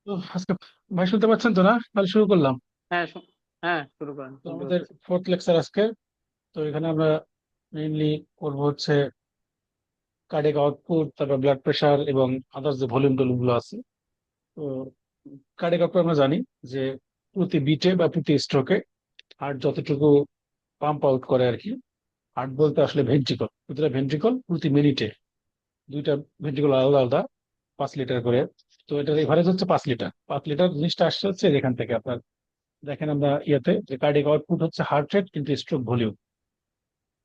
তো আজকে ভাই শুনতে পাচ্ছেন তো? না, তাহলে শুরু করলাম। হ্যাঁ হ্যাঁ, শুরু করেন, তো শুনতে আমাদের পাচ্ছি। ফোর্থ লেকচার আজকে। তো এখানে আমরা মেইনলি করবো হচ্ছে কার্ডিয়াক আউটপুট, তারপর ব্লাড প্রেশার এবং আদার্স যে ভলিউম টলিউম গুলো আছে। তো কার্ডিয়াক আউটপুট আমরা জানি যে প্রতি বিটে বা প্রতি স্ট্রোকে হার্ট যতটুকু পাম্প আউট করে আর কি। হার্ট বলতে আসলে ভেন্ট্রিকল, প্রতিটা ভেন্ট্রিকল প্রতি মিনিটে, দুইটা ভেন্ট্রিকল আলাদা আলাদা 5 লিটার করে। তো এটার এভারেজ হচ্ছে 5 লিটার। 5 লিটার জিনিসটা আসছে হচ্ছে এখান থেকে আপনার দেখেন আমরা ইয়েতে যে কার্ডিয়াক আউটপুট হচ্ছে হার্ট রেট কিন্তু স্ট্রোক ভলিউম।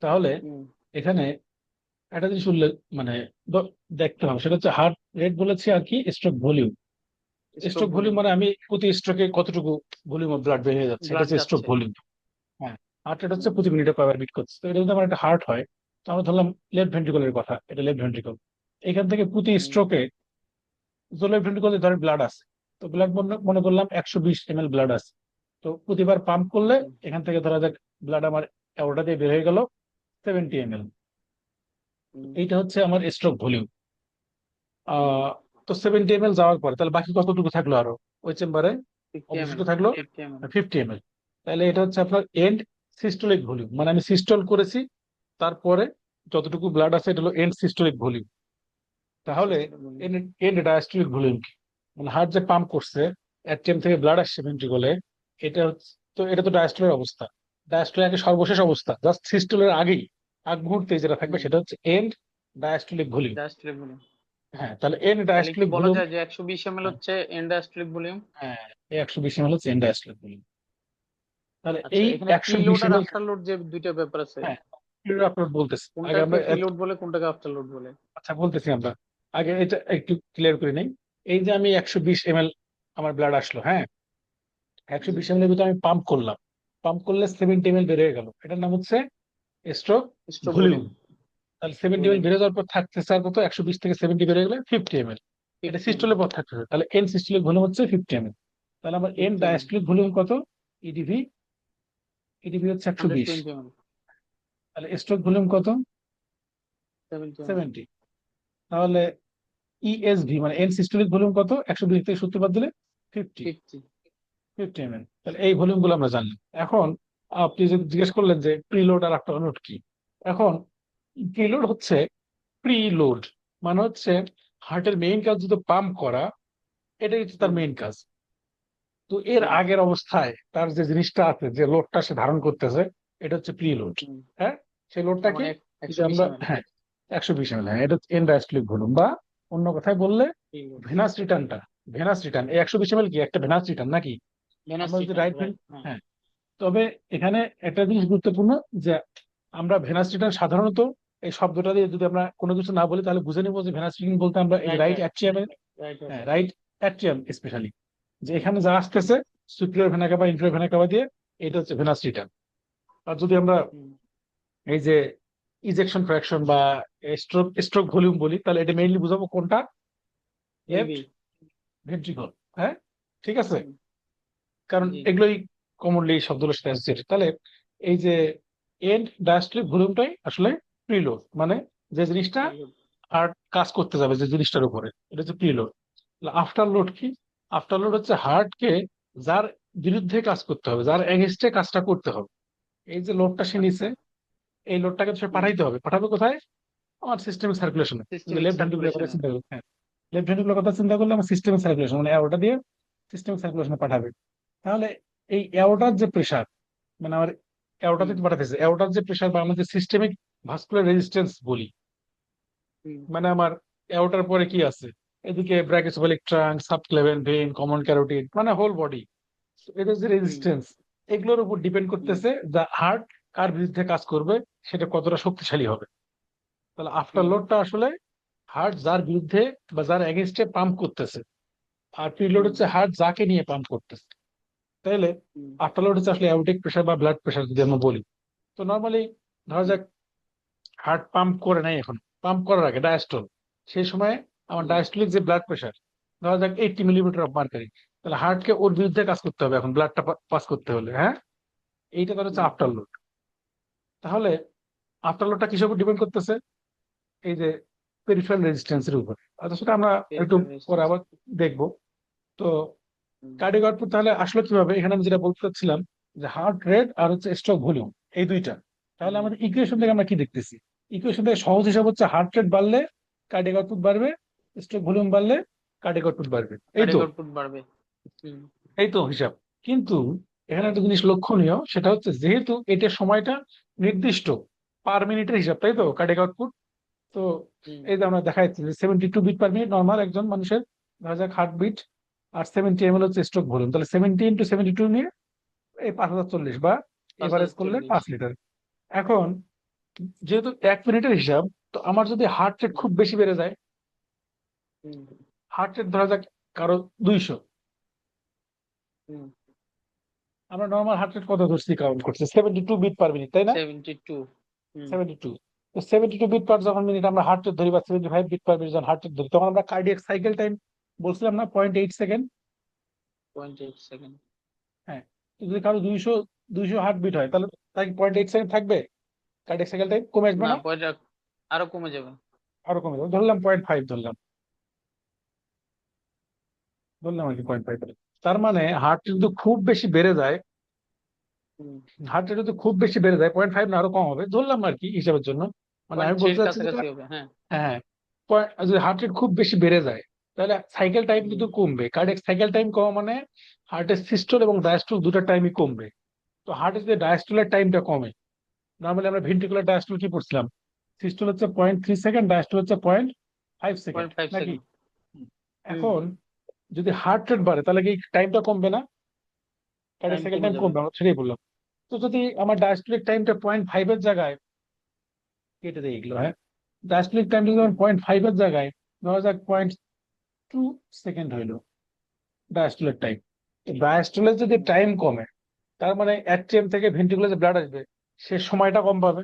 তাহলে হুম। এখানে একটা জিনিস উল্লেখ মানে দেখতে হবে, সেটা হচ্ছে হার্ট রেট বলেছি আর কি stroke volume. Stroke stroke volume volume. মানে আমি প্রতি স্ট্রোকে কতটুকু ভলিউম অফ ব্লাড বের হয়ে যাচ্ছে, এটা ব্লাড হচ্ছে স্ট্রোক যাচ্ছে। ভলিউম। হ্যাঁ, হার্ট রেট হচ্ছে হুম, প্রতি মিনিটে কয়বার বিট করছে। তো এটা যদি আমার একটা হার্ট হয়, তো আমরা ধরলাম লেফট ভেন্ট্রিকলের কথা, এটা লেফট ভেন্ট্রিকল। এখান থেকে প্রতি হুম, স্ট্রোকে লেফট ভেন্ট্রিকলে ধরেন ব্লাড আছে, তো ব্লাড মনে করলাম 120 ml ব্লাড আছে। তো প্রতিবার পাম্প করলে আচ্ছা। এখান থেকে ধরা যাক ব্লাড আমার ওটা দিয়ে বের হয়ে গেল 70 ml। হুম, এইটা হচ্ছে আমার স্ট্রোক ভলিউম। হুম। আহ তো 70 ml যাওয়ার পরে তাহলে বাকি কতটুকু থাকলো আরো ওই চেম্বারে? 50 অবশিষ্ট ml। থাকলো 50 ml। 50 ml। তাহলে এটা হচ্ছে আপনার এন্ড সিস্টোলিক ভলিউম, মানে আমি সিস্টল করেছি, তারপরে যতটুকু ব্লাড আছে এটা হলো এন্ড সিস্টোলিক ভলিউম। তাহলে system volume. End end diastolic volume কি? মানে হার্ট যে পাম্প করছে, অ্যাট্রিয়াম থেকে ব্লাড আসছে ভেন্ট্রিকলে, এটা হচ্ছে, তো এটা তো ডায়াস্টোলের অবস্থা। ডায়াস্টোলের আগে সর্বশেষ অবস্থা, জাস্ট সিস্টোলের আগেই, আগ মুহূর্তে যেটা থাকবে হুম। সেটা হচ্ছে end diastolic volume. Diastolic volume. হ্যাঁ, তাহলে এন্ড তাহলে কি ডায়াস্টোলিক বলা ভলিউম। যায় যে 120 ml হচ্ছে এন্ডাস্ট্রিক ভলিউম? হ্যাঁ, এই 120 ml হচ্ছে এন্ড ডায়াস্টোলিক ভলিউম। তাহলে আচ্ছা, এই এখানে একশো প্রিলোড বিশ আর এম এল আফটার লোড যে দুইটা ব্যাপার আছে, হ্যাঁ, আপনার বলতেছি আগে কোনটাকে আমরা প্রিলোড বলে কোনটাকে আফটার লোড বলে? আচ্ছা বলতেছি আমরা, আগে এটা একটু ক্লিয়ার করে নেই। এই যে আমি 120 ml আমার ব্লাড আসলো, হ্যাঁ, একশো জি। বিশ এম এর ভিতরে আমি পাম্প করলাম। পাম্প করলে 70 ml বের হয়ে গেল, এটার নাম হচ্ছে স্ট্রোক স্ট্রোক ভলিউম। ভলিউম। তাহলে 70 ml ভলিউম। বেড়ে যাওয়ার পর থাকতেছে আর কত? 120 থেকে 70 বেড়ে গেলে 50 ml। এটা 50 ml। সিস্টোলের পর থাকতেছে, তাহলে এন সিস্টোলিক ভলিউম হচ্ছে 50 ml। তাহলে আমার এন 50 ml। ডায়াস্টোলিক ভলিউম কত? ইডিভি, ইডিভি হচ্ছে 120। 120 ml। তাহলে স্ট্রোক ভলিউম কত? 70 ml। 70। তাহলে ইএসভি মানে এন সিস্টোলিক ভলিউম কত? 120 থেকে 70 বাদ দিলে 50। 50। 50 ml। তাহলে এই ভলিউম গুলো আমরা জানলাম। এখন আপনি যদি জিজ্ঞেস করলেন যে প্রিলোড আর আফটার লোড কি, এখন প্রিলোড হচ্ছে প্রিলোড, মানে হচ্ছে হার্টের মেইন কাজ যদি পাম্প করা, এটাই হচ্ছে তার হুম, মেইন কাজ। তো এর হুম, আগের অবস্থায় তার যে জিনিসটা আছে, যে লোডটা সে ধারণ করতেছে, এটা হচ্ছে প্রিলোড। হুম। হ্যাঁ, সেই তার লোডটা কি? মানে যদি 120 আমরা, ml। হ্যাঁ, 120 ml, হ্যাঁ, এটা হচ্ছে এন্ডাস্ট্রিক ভলিউম, বা অন্য কথায় বললে প্রিলোড। ভেনাস রিটার্নটা। ভেনাস রিটার্ন এই 120 ml কি একটা ভেনাস রিটার্ন নাকি? ভেনাস আমরা যদি রিটার্ন, রাইট, রাইট, হ্যাঁ। হ্যাঁ, তবে এখানে একটা জিনিস গুরুত্বপূর্ণ, যে আমরা ভেনাস রিটার্ন সাধারণত এই শব্দটা দিয়ে যদি আমরা কোনো কিছু না বলি তাহলে বুঝে নিবো যে ভেনাস রিটার্ন বলতে আমরা এই রাইট, রাইট রাইট, অ্যাট্রিয়ামে, রাইট, রাইট। হ্যাঁ, রাইট অ্যাট্রিয়াম স্পেশালি, যে এখানে যা হুম, আসতেছে superior vena cava inferior vena cava দিয়ে, এটা হচ্ছে ভেনাস রিটার্ন। আর যদি আমরা হুম। এই যে ইজেকশন ফ্র্যাকশন বা স্ট্রোক স্ট্রোক ভলিউম বলি, তাহলে এটা মেইনলি বুঝাবো কোনটা? লেফট এবি। ভেন্ট্রিকল। হ্যাঁ, ঠিক আছে, হুম। কারণ জি। এগুলোই কমনলি এই শব্দগুলোর সাথে অ্যাসোসিয়েটেড। তাহলে এই যে এন্ড ডায়াস্ট্রিক ভলিউমটাই আসলে প্রিলোড, মানে যে জিনিসটা প্রিলোড। আর কাজ করতে যাবে যে জিনিসটার উপরে, এটা হচ্ছে প্রিলোড। আফটার লোড কি? আফটার লোড হচ্ছে হার্টকে যার বিরুদ্ধে কাজ করতে হবে, যার এগেনস্টে কাজটা করতে হবে। এই যে লোডটা সে আচ্ছা। নিছে, এই লোডটাকে তো সে হুম। পাঠাইতে হবে, পাঠাবে কোথায়? আমার সিস্টেমিক সার্কুলেশনে। সিস্টেমিক লেফট ভেন্ট্রিকুলার কথা সার্কুলেশনে। চিন্তা করুন, হ্যাঁ, লেফট ভেন্ট্রিকুলার কথা চিন্তা করলে আমার সিস্টেমিক সার্কুলেশন, মানে ওটা দিয়ে সিস্টেমিক সার্কুলেশনে পাঠাবে। তাহলে এই অ্যাওটার যে প্রেসার, মানে আমার অ্যাওটাতে হুম, পাঠাতেছে, অ্যাওটার যে প্রেসার বা আমাদের সিস্টেমিক ভাস্কুলার রেজিস্ট্যান্স বলি, হুম, মানে আমার অ্যাওটার পরে কি আছে? এদিকে brachiocephalic trunk, subclavian vein, common carotid, মানে হোল বডি, এদের যে হুম, রেজিস্ট্যান্স, এগুলোর উপর ডিপেন্ড হুম, করতেছে যা হার্ট কার বিরুদ্ধে কাজ করবে, সেটা কতটা শক্তিশালী হবে। তাহলে আফটার হুম, লোডটা আসলে হার্ট যার বিরুদ্ধে বা যার এগেনস্টে পাম্প করতেছে, আর প্রিলোড হুম, হচ্ছে হার্ট যাকে নিয়ে পাম্প করতেছে। তাইলে হুম, আফটার লোড হচ্ছে আসলে অ্যাওরিক প্রেশার বা ব্লাড প্রেশার যদি আমরা বলি। তো নর্মালি ধরা হুম, যাক হার্ট পাম্প করে নাই, এখন পাম্প করার আগে ডায়াস্টল, সেই সময় আমার হুম, ডায়াস্টলিক যে ব্লাড প্রেশার ধরা যাক 80 মিলিমিটার অফ মার্কারি, তাহলে হার্টকে ওর বিরুদ্ধে কাজ করতে হবে এখন ব্লাডটা পাস করতে হলে, হ্যাঁ, এইটা তার হচ্ছে হুম। After load. তাহলে আফটার লোডটা কিসের উপর ডিপেন্ড করতেছে? এই যে পেরিফেরাল রেজিস্ট্যান্সের উপর। আচ্ছা, সেটা আমরা একটু পেরিফেরাল পরে রেজিস্ট্যান্স। আবার দেখবো। তো হুম, কার্ডিয়াক আউটপুট তাহলে আসলে কিভাবে, এখানে আমি যেটা বলতে চাচ্ছিলাম যে হার্ট রেট আর হচ্ছে স্ট্রোক ভলিউম, এই দুইটা। তাহলে হুম, আমাদের ইকুয়েশন হুম। থেকে আমরা কি দেখতেছি? ইকুয়েশন থেকে সহজ হিসাব হচ্ছে হার্ট রেট বাড়লে কার্ডিয়াক আউটপুট বাড়বে, স্ট্রোক ভলিউম বাড়লে কার্ডিয়াক আউটপুট বাড়বে, এই তো। কার্ডিয়াক আউটপুট বাড়বে। হুম, এই তো হিসাব। কিন্তু এখানে একটা জিনিস লক্ষণীয়, সেটা হচ্ছে যেহেতু এটার সময়টা নির্দিষ্ট, পার মিনিটের হিসাব, তাই তো কার্ডিয়াক আউটপুট। তো হুম, এই যে আমরা দেখা যাচ্ছে যে 72 বিট পার মিনিট নর্মাল একজন মানুষের, ধরা যাক হার্ট বিট, আর 70 ml হচ্ছে স্ট্রোক ভলিউম, তাহলে 70 × 72 নিয়ে এই 5040, বা পাঁচ এভারেজ হাজার করলে চল্লিশ 5 লিটার। এখন যেহেতু 1 মিনিটের হিসাব, তো আমার যদি হার্ট রেট হুম, খুব বেশি বেড়ে যায়, হুম, হার্ট রেট ধরা যাক কারো 200, হুম। আমরা নর্মাল হার্ট রেট কত ধরছি, কাউন্ট করছে 72 বিট পার মিনিট, তাই না? 72। হুম, 72। তো 72 বিট পার যখন মিনিট আমরা হার্ট রেট ধরি, বা 75 বিট পার মিনিট যখন হার্ট রেট ধরি, তখন আমরা কার্ডিয়াক সাইকেল টাইম বলছিলাম না 0.8 সেকেন্ড। 0.8 সেকেন্ড। হ্যাঁ, তো যদি কারো 200 হার্ট বিট হয়, তাহলে তাই 0.8 সেকেন্ড থাকবে, কার্ডিয়াক সাইকেল টাইম কমে আসবে না, না? পয়টা আরো কমে যাবে। আরো কমে যাবে, ধরলাম 0.5, ধরলাম আর কি 0.5। তার মানে হার্ট যদি খুব বেশি বেড়ে যায়, হুম, হার্ট রেট যদি খুব বেশি বেড়ে যায়, 0.5 না আরো কম হবে, ধরলাম আর কি হিসাবের জন্য। মানে পয়েন্ট আমি থ্রির বলতে চাচ্ছি যেটা, কাছাকাছি হবে, হ্যাঁ। হ্যাঁ, যদি হার্ট রেট খুব বেশি বেড়ে যায়, তাহলে সাইকেল টাইম হুম, কিন্তু কমবে। কার্ডিয়াক সাইকেল টাইম কমা মানে হার্টের সিস্টোল এবং ডায়াস্টোল দুটো টাইমই কমবে। তো হার্টের যদি ডায়াস্টোলের টাইমটা কমে, নর্মালি আমরা ভেন্ট্রিকুলার ডায়াস্টোল কি পড়ছিলাম, সিস্টোল হচ্ছে 0.3 সেকেন্ড, ডায়াস্টোল হচ্ছে 0.5 সেকেন্ড, 0.5 সেকেন্ড। নাকি? হুম। হুম, এখন যদি হার্ট রেট বাড়ে, তাহলে কি টাইমটা কমবে না? কার্ডিয়াক টাইম সাইকেল কমে টাইম যাবে। কমবে, আমরা সেটাই বললাম। তো যদি আমার ডায়াস্টোলিক টাইমটা 0.5-এর জায়গায়, কেটে দেয় এগুলো, হ্যাঁ, ডায়াস্টোলিক টাইমটা যখন হুম, 0.5-এর জায়গায় ধরা যাক 0.2 সেকেন্ড হইলো ডায়াস্টোলের টাইম, ডায়াস্টোলের যদি হুম, টাইম কমে, তার মানে অ্যাট্রিয়াম থেকে ভেন্ট্রিকুলার যে ব্লাড আসবে, সে সময়টা কম পাবে।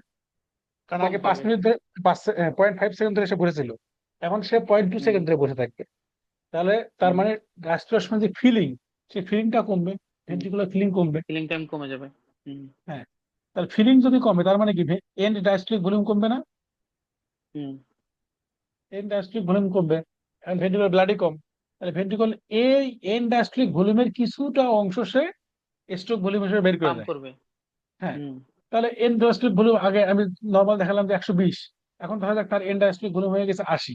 কারণ কম আগে পাঁচ পাবে। মিনিট ধরে 0.5 সেকেন্ড ধরে সে বসেছিল, এখন সে 0.2 হুম, সেকেন্ড ধরে বসে থাকবে। তাহলে তার হুম, মানে ডায়াস্টোলের সময় যে ফিলিং, সেই ফিলিংটা কমবে, হুম। ভেন্ট্রিকুলার ফিলিং কমবে। ফিলিং টাইম কমে যাবে। হুম, হ্যাঁ, তাহলে ফিলিং যদি কমে, তার মানে কি এন্ড ডায়াস্টোলিক ভলিউম কমবে না? হুম, এন্ড ডায়াস্ট্রিক ভলিউম কমবে, এখন ভেন্ট্রিকুলার ব্লাডই কম, তাহলে ভেন্ট্রিকল এই এন্ড ডায়াস্ট্রিক ভলিউমের কিছুটা অংশ সে স্ট্রোক ভলিউম হিসেবে বের করে পাম্প দেয়। করবে। হ্যাঁ, হুম, তাহলে এন্ড ডায়াস্ট্রিক ভলিউম আগে আমি নর্মাল দেখালাম যে 120, এখন দেখা যাক তার এন্ড ডায়াস্ট্রিক ভলিউম হয়ে গেছে 80।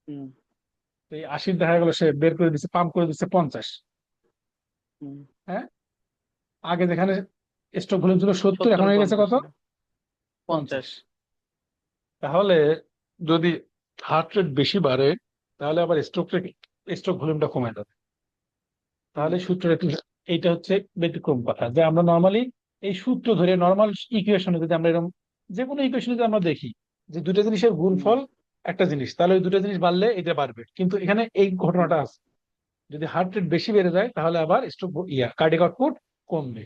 হুম, তো এই 80 দেখা গেল সে বের করে দিচ্ছে, পাম্প করে দিচ্ছে 50। হুম। হ্যাঁ, আগে যেখানে স্ট্রোক ভলিউম ছিল 70, এখন 70 হয়ে গেছে 50 কত? না, 50। 50। তাহলে যদি হার্ট রেট বেশি বাড়ে, তাহলে আবার স্ট্রোক ভলিউমটা কমে যাবে। হুম, তাহলে সূত্রটা একটু, এইটা হচ্ছে ব্যতিক্রম কথা, যে আমরা নর্মালি এই সূত্র ধরে নর্মাল ইকুয়েশনে যদি আমরা এরকম যে কোনো ইকুয়েশনে যদি আমরা দেখি যে দুটো জিনিসের হুম, গুণফল একটা জিনিস, তাহলে ওই দুটো জিনিস বাড়লে এটা বাড়বে, কিন্তু এখানে এই হুম, ঘটনাটা আছে, যদি হার্ট রেট বেশি বেড়ে যায়, তাহলে আবার স্ট্রোক কার্ডিয়াক আউটপুট কমবে।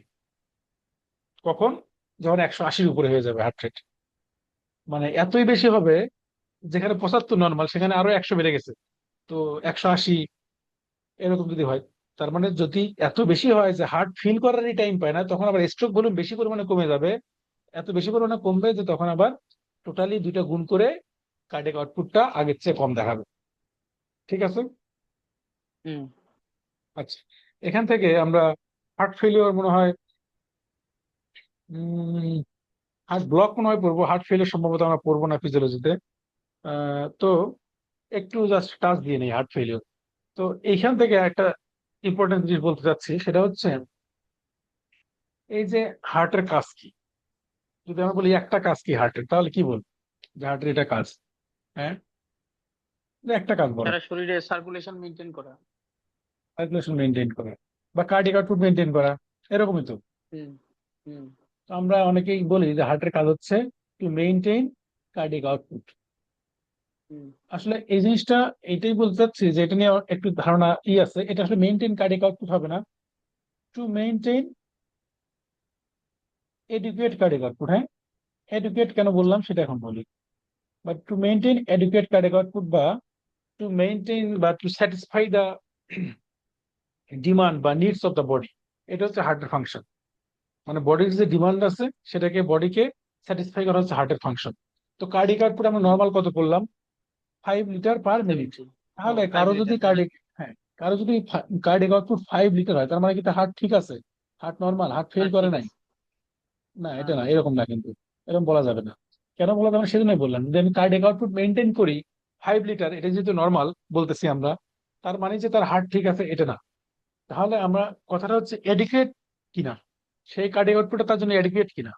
কখন? যখন 180-র উপরে হয়ে যাবে হার্ট রেট, মানে এতই বেশি হবে, যেখানে 75 নর্মাল, সেখানে আরো 100 বেড়ে গেছে, তো 180 এরকম যদি হয়, তার মানে যদি এত বেশি হয় যে হার্ট ফিল করারই টাইম পায় না, তখন আবার স্ট্রোক ভলিউম বেশি পরিমাণে কমে যাবে, এত বেশি পরিমাণে কমবে যে তখন আবার টোটালি দুইটা গুণ করে কার্ডিয়াক আউটপুটটা আগের চেয়ে কম দেখাবে। ঠিক আছে? হুম। আচ্ছা, এখান থেকে আমরা হার্ট ফেলিওর মনে হয়, হার্ট ব্লক মনে হয় পড়বো, হার্ট ফেলিওর সম্ভবত আমরা পড়বো না ফিজিওলজিতে। তো একটু জাস্ট টাচ দিয়ে নেই হার্ট ফেলিওর। তো এইখান থেকে একটা ইম্পর্টেন্ট জিনিস বলতে চাচ্ছি, সেটা হচ্ছে এই যে হার্টের কাজ কি। যদি আমরা বলি একটা কাজ কি হার্টের, তাহলে কি বলবো যে হার্টের এটা কাজ? হ্যাঁ, যে একটা কাজ বলেন। সারা শরীরে সার্কুলেশন মেনটেন করা। সার্কুলেশন মেনটেন করা, বা কার্ডিয়াক আউটপুট মেনটেন করা, এরকমই তো। হুম, হুম, তো আমরা অনেকেই বলি যে হার্টের কাজ হচ্ছে টু মেনটেন কার্ডিয়াক আউটপুট। হুম, আসলে এই জিনিসটা, এইটাই বলতে চাচ্ছি যে এটা নিয়ে একটু ধারণা আছে, এটা আসলে মেনটেন কার্ডিয়াক আউটপুট হবে না, to maintain educate cardiac output. হ্যাঁ, এডুকেট কেন বললাম সেটা এখন বলি। But to maintain educate cardiac output, বা টু মেনটেন বা টু স্যাটিসফাই দ্য ডিমান্ড বা নিডস অফ দ্য বডি, এটা হচ্ছে হার্টের ফাংশন। মানে বডির যে ডিমান্ড আছে, সেটাকে বডিকে স্যাটিসফাই করা হচ্ছে হার্টের ফাংশন। তো কার্ডিয়াক আউটপুট আমরা হুম। নর্মাল কত করলাম, 5 লিটার পার মিনিট। 70। ও, তাহলে ফাইভ কারো যদি লিটার হ্যাঁ। কার্ডিক, হ্যাঁ, কারো যদি কার্ডিয়াক আউটপুট 5 লিটার হয়, তার মানে কি তার হার্ট ঠিক আছে, হার্ট নর্মাল, হার্ট ফেল হ্যাঁ করে ঠিক নাই? আছে। না, না এটা না, না। এরকম না কিন্তু। এরকম বলা যাবে না। কেন বলা যাবে না সেজন্যই বললাম, যদি আমি কার্ডিয়াক আউটপুট মেনটেন করি 5 লিটার, এটা যেহেতু নর্মাল বলতেছি আমরা, তার মানে যে তার হার্ট ঠিক আছে এটা না। তাহলে আমরা, কথাটা হচ্ছে এডিকুয়েট কিনা, সেই কার্ডিয়াক আউটপুটটা তার জন্য এডিকুয়েট কিনা।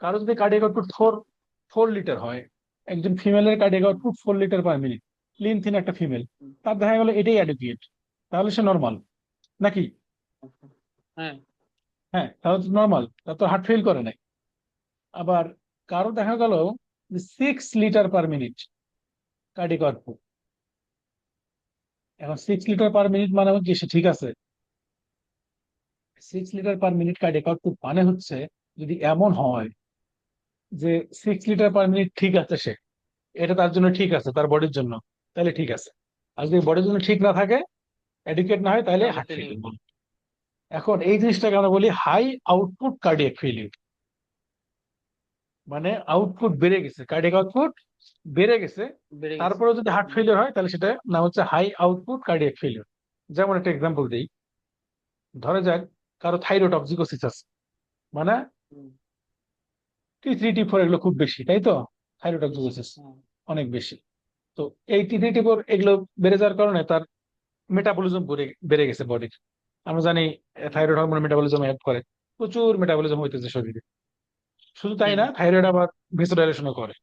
কারো যদি কার্ডিয়াক আউটপুট 4 লিটার হয়, একজন ফিমেলের cardiac hmm, output 4 litre per minute, lean thin একটা ফিমেল, হুম, তার দেখা গেল এটাই অ্যাডিকুয়েট, তাহলে সে নর্মাল নাকি? আচ্ছা। হ্যাঁ। হ্যাঁ, তাহলে তো নর্মাল, তার তো হার্ট ফেল করে নাই। আবার কারো দেখা গেল 6 litre per minute cardiac output. এখন 6 লিটার পার মিনিট মানে হচ্ছে সে ঠিক আছে। 6 litre per minute cardiac output মানে হচ্ছে, যদি এমন হয় যে 6 লিটার পার মিনিট ঠিক আছে সে, এটা তার জন্য ঠিক আছে, তার বডির জন্য, তাহলে ঠিক আছে। আর যদি বডির জন্য ঠিক না থাকে, এডুকেট না হয়, তাহলে তাহলে হার্ট ফেলিওর। ফেলিওর। এখন এই জিনিসটাকে আমরা বলি হাই আউটপুট কার্ডিয়াক ফেলিওর। মানে আউটপুট বেড়ে গেছে, কার্ডিয়াক আউটপুট বেড়ে গেছে, বেড়ে গেছে। তারপরে যদি হার্ট হুম, ফেলিওর হয়, তাহলে সেটা নাম হচ্ছে হাই আউটপুট কার্ডিয়াক ফেলিওর। যেমন একটা এক্সাম্পল দিই, ধরা যাক কারো থাইরয়েড অক্সিকোসিস আছে, মানে হুম, T3 T4 এগুলো খুব বেশি, তাই তো? থাইরয়েড বেশি। অক্সিকোসিস হ্যাঁ। অনেক বেশি। তো এই T3 T4 এগুলো বেড়ে যাওয়ার কারণে তার মেটাবলিজম বেড়ে বেড়ে গেছে বডির। আমরা জানি হুম, থাইরয়েড হরমোন মেটাবলিজম হেল্প করে, প্রচুর মেটাবলিজম হইতেছে শরীরে। শুধু তাই হুম, না, থাইরয়েড আবার ভেসোডাইলেশনও করে।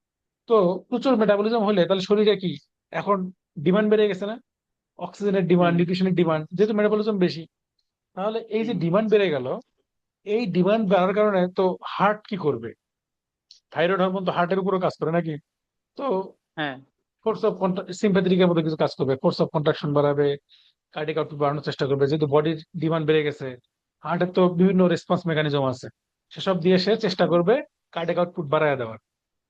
তো প্রচুর মেটাবলিজম হলে তাহলে শরীরে কি, এখন ডিমান্ড বেড়ে গেছে না, অক্সিজেনের ডিমান্ড, হুম, নিউট্রিশনের ডিমান্ড, যেহেতু মেটাবলিজম বেশি। তাহলে এই যে হুম, ডিমান্ড বেড়ে গেল, এই ডিমান্ড বাড়ার কারণে তো হার্ট কি করবে? থাইরয়েড হরমোন তো হার্টের উপরও কাজ করে নাকি? তো হ্যাঁ, ফোর্স অফ সিম্প্যাথেটিকের মতো কিছু কাজ করবে, ফোর্স অফ কন্ট্রাকশন বাড়াবে, কার্ডিয়াক আউটপুট বাড়ানোর চেষ্টা করবে, যেহেতু বডির ডিমান্ড বেড়ে গেছে। হার্টের তো বিভিন্ন রেসপন্স মেকানিজম আছে, সেসব দিয়ে সে চেষ্টা হুম, করবে কার্ডিয়াক আউটপুট বাড়ায় দেওয়ার,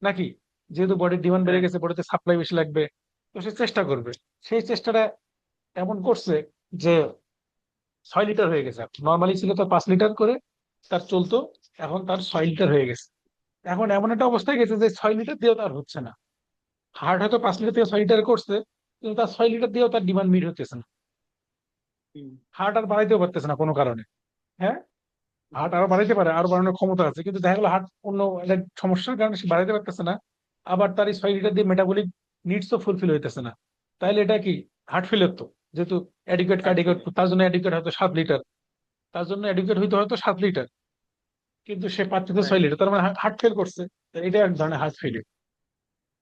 নাকি? যেহেতু বডির ডিমান্ড বেড়ে হ্যাঁ, গেছে, বডিতে সাপ্লাই বেশি লাগবে, তো সে চেষ্টা করবে। সেই চেষ্টাটা এমন করছে যে 6 লিটার হয়ে গেছে। নর্মালি ছিল তো 5 লিটার করে তার চলতো, এখন তার 6 লিটার হয়ে গেছে। এখন এমন একটা অবস্থায় গেছে যে 6 লিটার দিয়েও তার হচ্ছে না। হার্ট হয়তো 5 লিটার থেকে 6 লিটার করছে, কিন্তু তার 6 লিটার দিয়েও তার ডিমান্ড মিট হতেছে না। হুম, হার্ট আর বাড়াইতেও পারতেছে না কোনো কারণে। হ্যাঁ, হার্ট আরো বাড়াইতে পারে, আরো বাড়ানোর ক্ষমতা আছে, কিন্তু দেখা গেলো হার্ট অন্য একটা সমস্যার কারণে সে বাড়াইতে পারতেছে না। আবার তার এই 6 লিটার দিয়ে মেটাবলিক নিডসও ফুলফিল হইতেছে না। তাইলে এটা কি? হার্ট ফেলিওর তো। যেহেতু অ্যাডিকুয়েট হার্ট কার্ডিয়াক, ফেলিওর। তার জন্য অ্যাডিকুয়েট হয়তো 7 লিটার, তার জন্য অ্যাডিকুয়েট হইতে হয়তো 7 লিটার, কিন্তু সে পাচ্ছে তো রাইট। 6 লিটার, তার মানে হার্ট ফেল করছে। তো এটা এক ধরনের হার্ট ফেলিওর।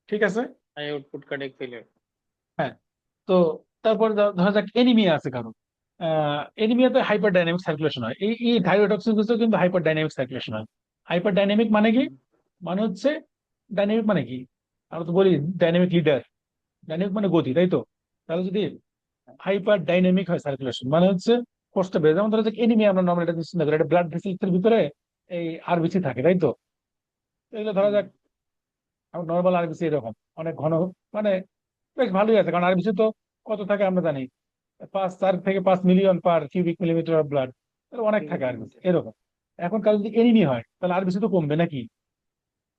ঠিক আছে। High output cardiac failure. হ্যাঁ। তো তারপর ধরা যাক এনিমিয়া আছে কারো। এনিমিয়াতে হাইপার ডাইনামিক সার্কুলেশন হয়, এই থাইরয়েডক্সিকোসিসেও কিন্তু হাইপার ডাইনামিক সার্কুলেশন হয়। হাইপার ডাইনামিক মানে কি? হুম, মানে হচ্ছে, ডাইনামিক মানে কি, আমরা তো বলি ডাইনামিক লিডার, ডাইনামিক মানে গতি, তাই তো? তাহলে যদি হাইপার ডাইনামিক হয় সার্কুলেশন, মানে হচ্ছে ফোর্সটা বেড়ে, যেমন ধরা যাক এনিমিয়া, আমরা নর্মাল এটা চিন্তা করি, এটা ব্লাড ভেসেলস এর ভিতরে এই আরবিসি থাকে, তাই তো? তো এগুলো ধরা হুম, যাক নর্মাল আরবিসি এরকম অনেক ঘন, মানে বেশ ভালোই আছে, কারণ আরবিসি তো কত থাকে আমরা জানি, 4 থেকে 5 million per cubic millimetre of blood, অনেক থাকে আরবিসি কিলোমিটার। এরকম। এখন কারো যদি এনিমি হয়, তাহলে আরবিসি তো কমবে নাকি?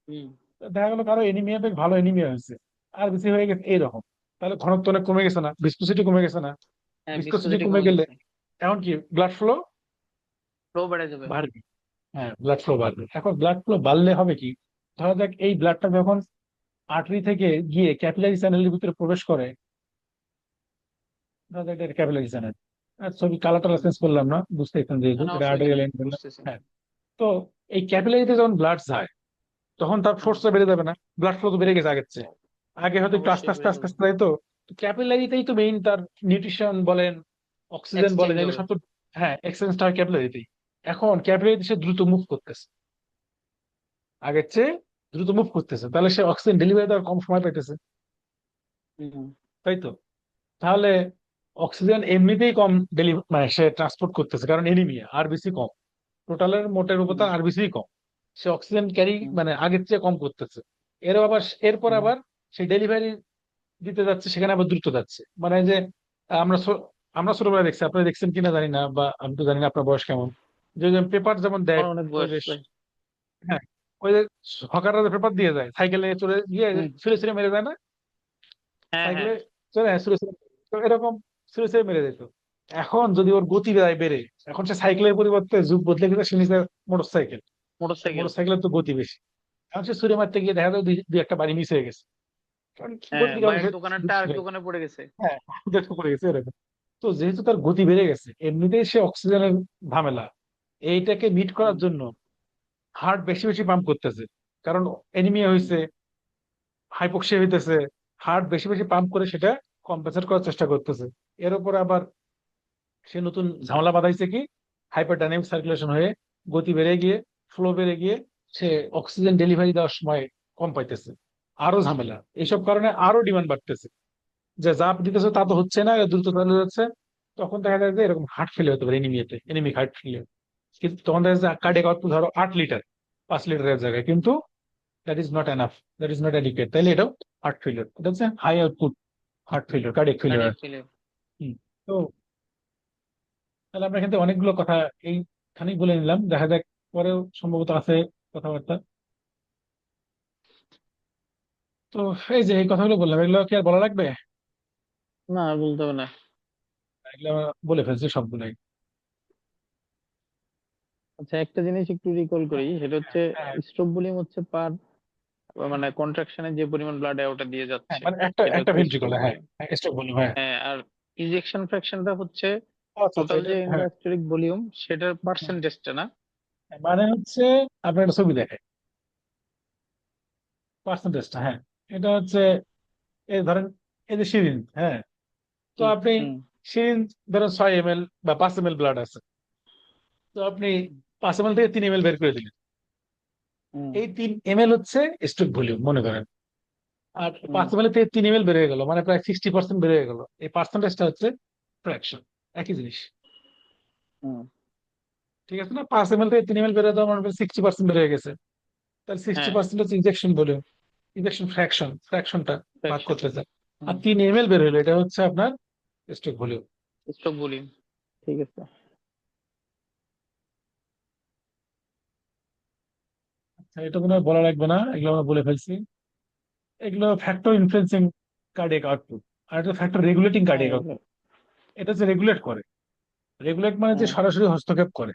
হুম, তো দেখা গেলো কারো এনিমিয়া, বেশ ভালো এনিমিয়া হয়েছে, আরবিসি হয়ে গেছে এইরকম, তাহলে ঘনত্ব অনেক কমে গেছে না, ভিসকোসিটি কমে গেছে না? হ্যাঁ ভিসকোসিটি ভিসকোসিটি কমে কমে গেলে গেছে। এখন কি, ব্লাড ফ্লো ফ্লো বেড়ে যাবে। বাড়বে। হ্যাঁ, ব্লাড ফ্লো বাড়বে। এখন ব্লাড ফ্লো বাড়লে হবে কি, ধরা যাক এই ব্লাডটা যখন আর্টারি থেকে গিয়ে ক্যাপিলারি চ্যানেলের ভিতরে প্রবেশ করে, ধরা যাক এটা ক্যাপিলারি চ্যানেল, ছবি কালারটা হুম, চেঞ্জ করলাম না, বুঝতে পারছেন, না যেহেতু না এটা অসুবিধা আর্টারি নেই, লাইন বললাম। বুঝতেছি। হ্যাঁ। তো এই ক্যাপিলারিতে যখন ব্লাড যায়, তখন তার হুম, ফোর্সটা বেড়ে যাবে না? ব্লাড ফ্লো তো বেড়ে গেছে আগের চেয়ে, আগে হয়তো একটু আস্তে অবশ্যই আস্তে বেড়ে আস্তে যাবে। আস্তে তাই তো। ক্যাপিলারিতেই তো মেইন তার নিউট্রিশন বলেন, অক্সিজেন বলেন, এক্সচেঞ্জ এগুলো হবে। সব তো। হ্যাঁ, এক্সচেঞ্জটা হয় ক্যাপিলারিতেই। এখন ক্যাপিলারিতে সে দ্রুত মুভ করতেছে, আগের চেয়ে দ্রুত মুভ করতেছে, তাহলে সে অক্সিজেন ডেলিভারি দেওয়ার কম সময় পাইতেছে, হুম, তাই তো? তাহলে অক্সিজেন এমনিতেই কম ডেলিভার, মানে সে ট্রান্সপোর্ট করতেছে, কারণ এনিমিয়া আরবিসি কম, টোটালের মোটের উপর হুম, তার আরবিসি কম, সে অক্সিজেন ক্যারি হুম, মানে আগের চেয়ে কম করতেছে। এরপর হুম, আবার সে ডেলিভারি দিতে যাচ্ছে, সেখানে আবার দ্রুত যাচ্ছে, মানে যে আমরা আমরা ছোটবেলায় দেখছি, আপনি দেখছেন কিনা জানি না, বা আমি তো জানি না আপনার বয়স কেমন, যে পেপার যেমন দেয়, আমার অনেক ওই বয়স যে, ভাই। হ্যাঁ, ওই যে হকাররা পেপার দিয়ে যায়, সাইকেলে চলে গিয়ে হুম, ছুঁড়ে ছুঁড়ে মেরে যায় না? হ্যাঁ হ্যাঁ। সাইকেলে চলে, হ্যাঁ, ছুঁড়ে ছুঁড়ে, তো এরকম ছুঁড়ে ছুঁড়ে মেরে যেত। এখন যদি ওর গতি বেড়ে, এখন সে সাইকেলের পরিবর্তে যুগ বদলে গেছে, সে নিচে মোটরসাইকেল। মোটরসাইকেল। মোটরসাইকেলের তো গতি বেশি। এখন সে ছুড়ে মারতে গিয়ে দেখা যায় দুই একটা বাড়ি মিস হয়ে গেছে, কারণ হ্যাঁ, গতির বা কারণে এক সে দোকানের দ্রুত টায়ার ছিল। দোকানে পড়ে গেছে। হ্যাঁ, দেখতে পড়ে গেছে এরকম। তো যেহেতু তার গতি বেড়ে গেছে, এমনিতেই সে অক্সিজেনের ঝামেলা, এইটাকে মিট করার হুম, জন্য হার্ট বেশি বেশি পাম্প করতেছে। কারণ এনিমিয়া হুম, হয়েছে, হাইপোক্সিয়া হইতেছে, হার্ট বেশি বেশি পাম্প করে সেটা কম্পেনসেট করার চেষ্টা করতেছে। এর উপর আবার সে নতুন ঝামেলা বাঁধাইছে কি, হাইপার ডাইনামিক সার্কুলেশন হয়ে গতি বেড়ে গিয়ে, ফ্লো বেড়ে গিয়ে সে অক্সিজেন ডেলিভারি দেওয়ার সময় কম পাইতেছে। আরো ঝামেলা, এইসব কারণে আরো ডিমান্ড বাড়তেছে, যে চাপ দিতেছে তা তো হচ্ছে না, দ্রুত চালিয়ে যাচ্ছে। তখন দেখা যায় যে এরকম হার্ট ফেলিয়ার হতে পারে, এনিমিয়াতে এনিমিক হার্ট ফেলিয়ার। কিন্তু তখন দেখা যায় কার্ডিয়াক আউটপুট ধরো 8 লিটার, 5 লিটারের জায়গায়, কিন্তু that is not enough, that is not adequate, তাইলে এটাও হার্ট ফেলিয়ার, এটা হচ্ছে high output heart failure, cardiac failure. Cardiac failure. তো তাহলে আমরা এখান থেকে অনেকগুলো কথা এইখানেই বলে নিলাম, দেখা যাক পরেও সম্ভবত আছে কথাবার্তা। তো এই যে এই কথাগুলো বললাম, এগুলো কি আর বলা লাগবে? না, আর বলতে হবে না। এগুলো আমরা বলে ফেলছি সবগুলাই। আচ্ছা, একটা জিনিস একটু রিকল করি, সেটা হচ্ছে হ্যাঁ, স্ট্রোক ভলিউম হচ্ছে পার, মানে কন্ট্রাকশনে যে পরিমাণ ব্লাড ওটা দিয়ে হ্যাঁ, যাচ্ছে, মানে একটা সেটা একটা হচ্ছে স্ট্রোক ভেন্ট্রিকলে, হ্যাঁ, ভলিউম। স্ট্রোক ভলিউম, হ্যাঁ। হ্যাঁ, আর ইজেকশন ফ্র্যাকশনটা হচ্ছে আচ্ছা আচ্ছা, টোটাল এটা যে হ্যাঁ। ইন্ডাস্ট্রিক ভলিউম সেটার হুম। পার্সেন্টেজটা না। মানে হচ্ছে আপনার একটা ছবি দেখে পার্সেন্টেজটা, হ্যাঁ। এটা হচ্ছে, এই ধরেন, এই যে সিরিঞ্জ, হ্যাঁ। তো হুম, আপনি হুম, সিরিঞ্জ ধরেন 6 ml বা 5 ml ব্লাড আছে, তো আপনি 5 ml থেকে 3 ml বের করে দিলেন। হুম, এই 3 ml হচ্ছে স্ট্রোক ভলিউম মনে করেন। আর হুম, 5 ml থেকে 3 ml বের হয়ে গেল, মানে প্রায় 60% বের হয়ে গেল। এই পার্সেন্টেজটা হচ্ছে ফ্র্যাকশন, একই জিনিস। হুম। ঠিক আছে না? 5 ml থেকে 3 ml বের হয়ে যাওয়া মানে 60% বের হয়ে গেছে। তাহলে সিক্সটি হ্যাঁ, পার্সেন্ট হচ্ছে ইনজেকশন ভলিউম, ইনজেকশন ফ্র্যাকশনটা ভাগ ফ্র্যাকশন। করতে চায়। আর হুম, 3 ml বের হলো, এটা হচ্ছে আপনার স্ট্রোক ভলিউম। Stroke volume. ঠিক আছে। আচ্ছা, এটা মনে হয় বলা লাগবে না, এগুলো আমরা বলে ফেলছি। এগুলো ফ্যাক্টর ইনফ্লুয়েন্সিং কার্ডিয়াক আউটপুট। আর এটা ফ্যাক্টর রেগুলেটিং হ্যাঁ, কার্ডিয়াক এগুলো। আউটপুট। এটা হচ্ছে রেগুলেট করে। রেগুলেট মানে যে হুম, সরাসরি হস্তক্ষেপ করে।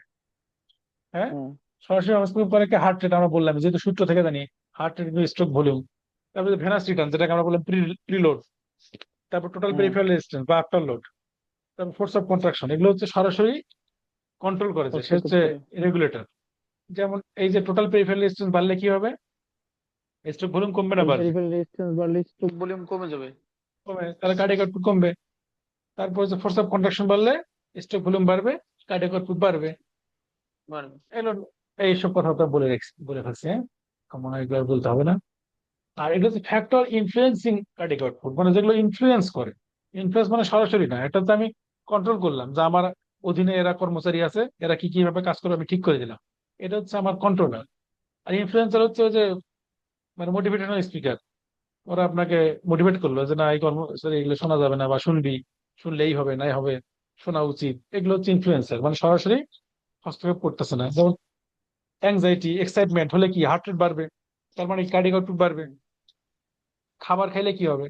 হ্যাঁ, হুম, সরাসরি হস্তক্ষেপ করে কি, হার্ট রেট আমরা বললাম, যেহেতু সূত্র থেকে জানি হার্ট রেট স্ট্রোক ভলিউম। তারপরে ভেনাস রিটার্ন, যেটাকে আমরা বললাম প্রিলোড। তারপর টোটাল হুম। পেরিফেরাল রেজিস্ট্যান্স বা আফটার লোড। তারপর ফোর্স অফ কন্ট্রাকশন, এগুলো হচ্ছে সরাসরি কন্ট্রোল করে, যে সে হস্তক্ষেপ হচ্ছে করে। রেগুলেটর। যেমন এই যে টোটাল পেরিফেরাল রেজিস্ট্যান্স বাড়লে কি হবে, স্ট্রোক ভলিউম কমবে না টোটাল বাড়বে? পেরিফেরাল রেজিস্ট্যান্স বাড়লে স্ট্রোক ভলিউম কমে যাবে। কমে, তাহলে কার্ডিয়াক আউটপুট কমবে। তারপর যে ফোর্স অফ কন্ট্রাকশন বাড়লে স্ট্রোক ভলিউম বাড়বে, কার্ডিয়াক আউটপুট বাড়বে। বাড়বে। এগুলো, এইসব কথা তো বলে ফেলছি, হ্যাঁ। মনে হয় এগুলো আর বলতে হবে না। আর এগুলো হচ্ছে ফ্যাক্টর ইনফ্লুয়েন্সিং কার্ডিয়াক আউটপুট, মানে যেগুলো ইনফ্লুয়েন্স করে। ইনফ্লুয়েন্স মানে সরাসরি না, এটা তো আমি কন্ট্রোল করলাম, যে আমার অধীনে এরা কর্মচারী আছে, এরা কি কিভাবে কাজ করবে আমি ঠিক করে দিলাম। এটা হচ্ছে আমার কন্ট্রোলার। আর ইনফ্লুয়েন্সার হচ্ছে ওই যে, মানে মোটিভেশনাল স্পিকার। ওরা আপনাকে মোটিভেট করলো যে না, এই কর্মচারী এগুলো শোনা যাবে না, বা শুনবি, শুনলেই হবে, নাই হবে, শোনা উচিত। এগুলো হচ্ছে ইনফ্লুয়েন্সার, মানে সরাসরি হস্তক্ষেপ করতেছে না। যেমন অ্যাংজাইটি, এক্সাইটমেন্ট হলে কি হার্ট রেট বাড়বে, তার মানে কার্ডিয়াক আউটপুট বাড়বে। খাবার খাইলে কি হবে,